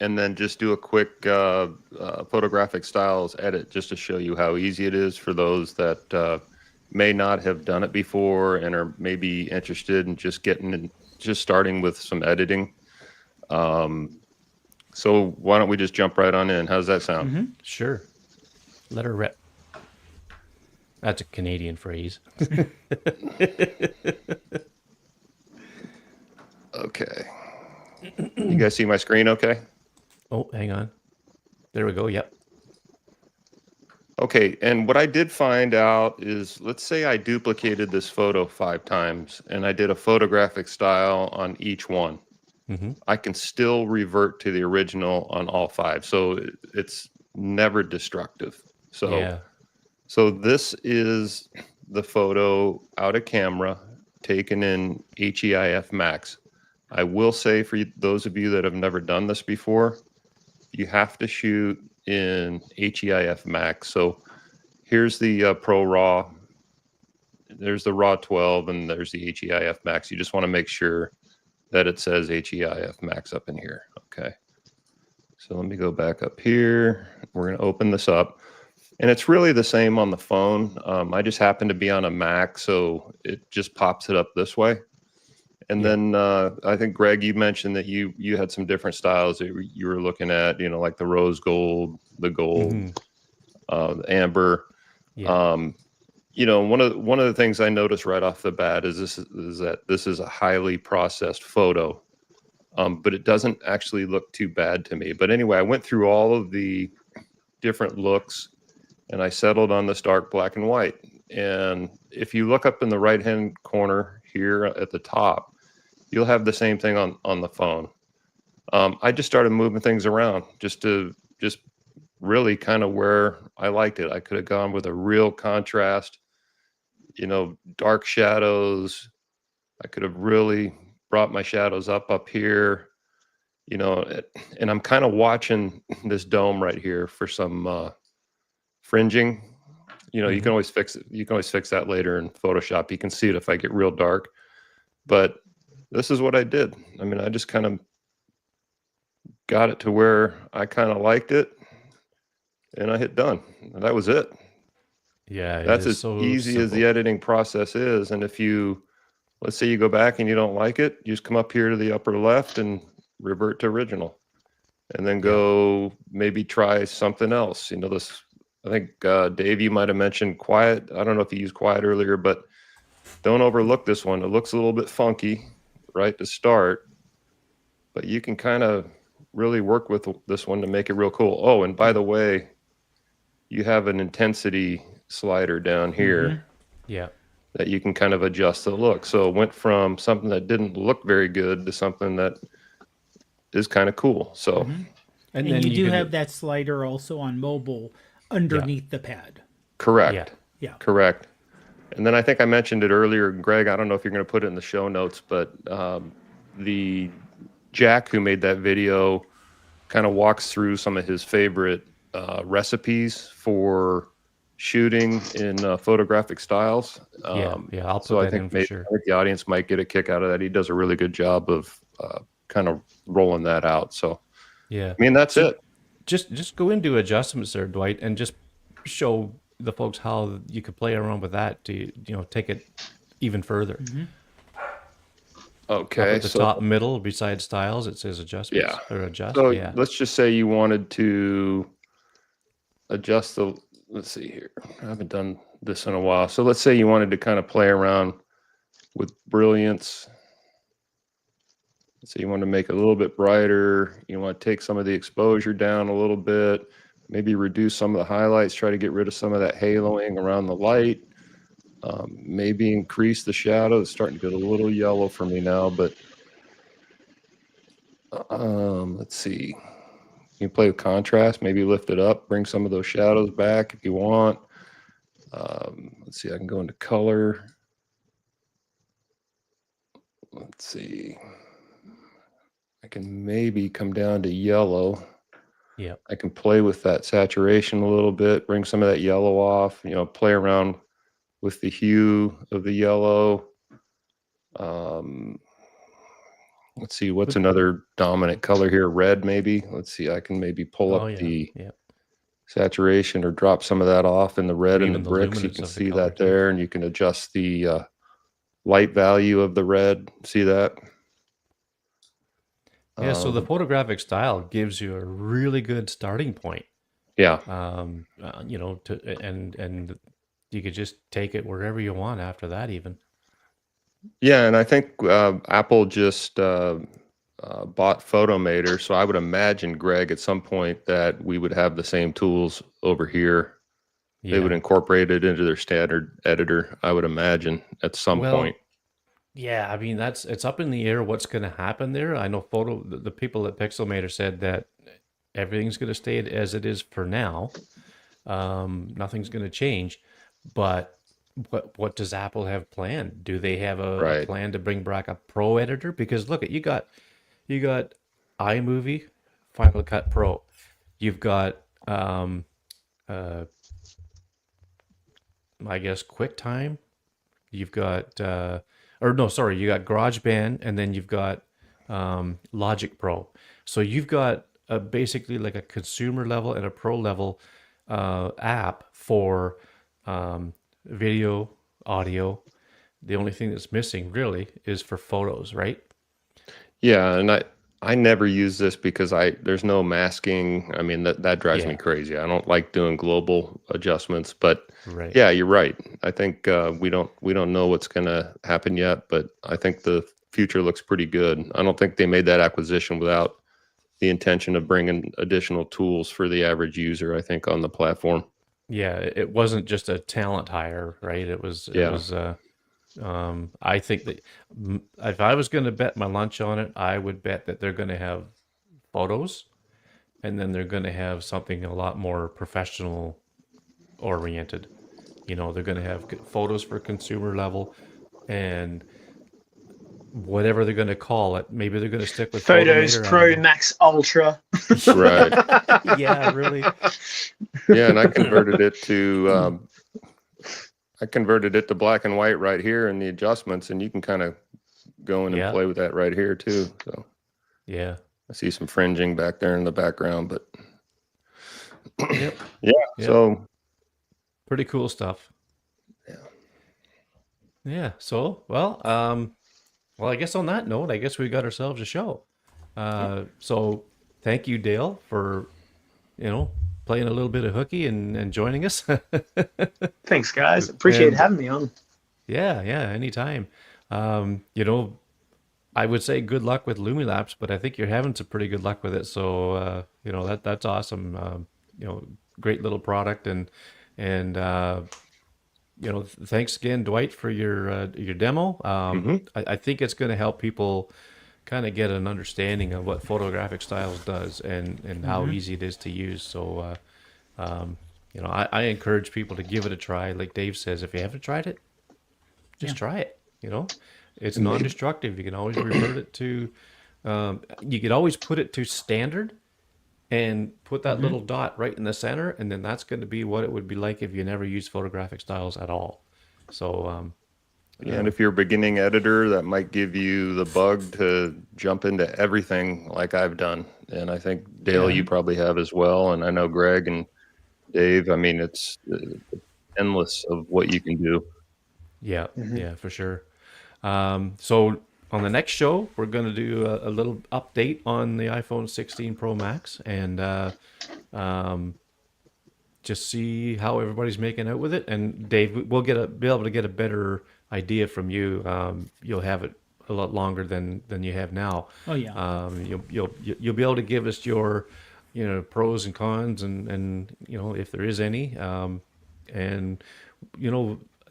and then just do a quick photographic styles edit just to show you how easy it is for those that may not have done it before and are maybe interested in just starting with some editing. So why don't we just jump right on in? How's that sound? Sure, let her rip. That's a Canadian phrase. Okay. You guys see my screen okay? Oh, hang on. There we go. Yep. Okay, and what I did find out is, let's say I duplicated this photo 5 times and I did a photographic style on each one. I can still revert to the original on all 5. So it's never destructive. So, so this is the photo out of camera taken in HEIF Max. I will say for those of you that have never done this before, you have to shoot in HEIF Max. So here's the Pro Raw. There's the Raw 12 and there's the HEIF Max. You just want to make sure that it says HEIF Max up in here. Okay. So let me go back up here. We're going to open this up. And it's really the same on the phone. I just happen to be on a Mac, so it just pops it up this way. And then I think, Greg, you mentioned that you had some different styles that you were looking at, you know, like the rose gold, the gold, the amber. You know, one of the things I noticed right off the bat is that this is a highly processed photo, but it doesn't actually look too bad to me. But anyway, I went through all of the different looks, and I settled on this dark black and white. And if you look up in the right-hand corner here at the top, you'll have the same thing on the phone. I just started moving things around just really kind of where I liked it. I could have gone with a real contrast, you know, dark shadows. I could have really brought my shadows up here, you know, and I'm kind of watching this dome right here for some fringing. You know, you can always fix it. You can always fix that later in Photoshop. You can see it if I get real dark, but this is what I did. I mean, I just kind of got it to where I kind of liked it, and I hit done. And that was it. Yeah, it That's is as so easy as the simple. editing process is. And if you, let's say you go back and you don't like it, you just come up here to the upper left and revert to original, and then Yeah. go maybe try something else. You know, this, I think Dave, you might have mentioned quiet. I don't know if you used quiet earlier, but don't overlook this one. It looks a little bit funky right to start, but you can kind of really work with this one to make it real cool. Oh, and by the way, you have an intensity slider down here Yeah. that you can kind of adjust the look. So it went from something that didn't look very good to something that is kind of cool. So And And then you you do can, have that slider also on mobile underneath the pad. yeah. correct, Yeah. correct. And then I think I mentioned it earlier, Greg, I don't know if you're going to put it in the show notes, but the Jack who made that video kind of walks through some of his favorite recipes for shooting in photographic styles. Yeah. I'll So put I that think in for maybe sure. the audience might get a kick out of that. He does a really good job of kind of rolling that out. So, Yeah. I mean, that's So it. just go into adjustments there, Dwight, and just show the folks how you could play around with that to, take it even further. Up Okay. at the So, top middle beside styles, it says adjustments yeah. or adjust. So Yeah. let's just say you wanted to adjust the, let's see here. I haven't done this in a while. So let's say you wanted to kind of play around with brilliance. So you want to make it a little bit brighter. You want to take some of the exposure down a little bit, maybe reduce some of the highlights, try to get rid of some of that haloing around the light. Maybe increase the shadow. It's starting to get a little yellow for me now, but let's see. You can play with contrast, maybe lift it up, bring some of those shadows back if you want. Let's see, I can go into color. Let's see. I can maybe come down to yellow. Yeah. I can play with that saturation a little bit, bring some of that yellow off, play around with the hue of the yellow. Let's see, what's another dominant color here? Red, maybe. Let's see, I can maybe pull Oh up yeah. the Yeah. saturation or drop some of that off in the red Or and the even the bricks. You luminance can of the see color that too. there, and you can adjust the light value of the red. See that? Yeah. So the photographic style gives you a really good starting point. Yeah. And you could just take it wherever you want after that, even. Yeah, and I think Apple just bought Photomator, so I would imagine, Greg, at some point that we would have the same tools over here. They would Yeah. incorporate it into their standard editor, I would imagine, at some point. Well, yeah. I mean, it's up in the air what's going to happen there. I know the people at Pixelmator said that everything's going to stay as it is for now. Nothing's going to change. But what does Apple have planned? Do they have a Right. plan to bring back a pro editor? Because look, you got iMovie, Final Cut Pro. You've got I guess QuickTime. You've got or no, sorry, you got GarageBand, and then you've got Logic Pro. So you've got basically like a consumer level and a pro level app for video, audio. The only thing that's missing really is for photos, right? Yeah, and I never use this because there's no masking. I mean, that drives me Yeah. crazy. I don't like doing global adjustments, but Right. yeah, you're right. I think we don't know what's going to happen yet, but I think the future looks pretty good. I don't think they made that acquisition without the intention of bringing additional tools for the average user, I think, on the platform. Yeah, it wasn't just a talent hire, right? It was Yeah. I think that if I was going to bet my lunch on it, I would bet that they're going to have photos, and then they're going to have something a lot more professional oriented. They're going to have photos for consumer level, and whatever they're going to call it. Maybe they're going to stick with Photos Photomator. I Pro don't know. Max Ultra. Right. Yeah, really. Yeah, and I converted it to black and white right here in the adjustments, and you can kind of go in and Yeah. play with that right here too. So Yeah. I see some fringing back there in the background, but Yep. yeah. Yep. So Pretty cool stuff. Yeah. Yeah. So, well, I guess on that note, I guess we got ourselves a show. So thank you, Dale, for, playing a little bit of hooky and joining us. Thanks, guys. Appreciate And having me on. yeah, anytime. I would say good luck with Lumilapse, but I think you're having some pretty good luck with it. So, that's awesome. Great little product, and thanks again, Dwight, for your demo. I think it's going to help people kind of get an understanding of what Photographic Styles does and how easy it is to use. So, I encourage people to give it a try. Like Dave says, if you haven't tried it, just try it. It's non-destructive. You can always revert it to, you could always put it to standard and put that little dot right in the center, and then that's going to be what it would be like if you never used Photographic Styles at all. So, And if you're a beginning editor, that might give you the bug to jump into everything like I've done. And I think, Dale, you probably have as well. And I know Greg and Dave, I mean, it's endless of what you can do. yeah, for sure. So on the next show, we're going to do a little update on the iPhone 16 Pro Max and just see how everybody's making out with it. And Dave, we'll be able to get a better idea from you. You'll have it a lot longer than you have now. Oh yeah. You'll be able to give us your pros and cons and if there is any. And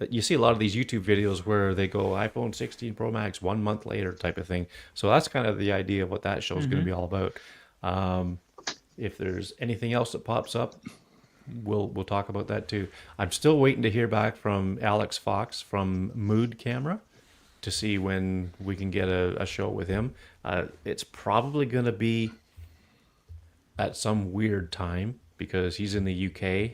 you see a lot of these YouTube videos where they go iPhone 16 Pro Max 1 month later type of thing. So that's kind of the idea of what that show is going to be all about. If there's anything else that pops up, we'll talk about that too. I'm still waiting to hear back from Alex Fox from Mood Camera to see when we can get a show with him. It's probably going to be at some weird time because he's in the UK.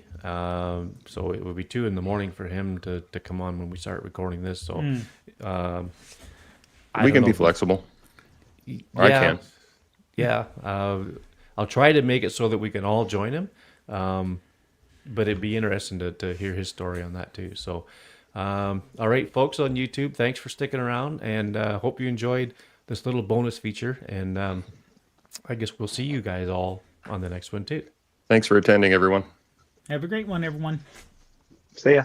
So it would be 2 a.m. for him to come on when we start recording this. So We can be flexible. I can. Yeah. I'll try to make it so that we can all join him. But it'd be interesting to hear his story on that too. So, all right, folks on YouTube, thanks for sticking around, and hope you enjoyed this little bonus feature. And I guess we'll see you guys all on the next one too. Thanks for attending, everyone. Have a great one, everyone. See ya.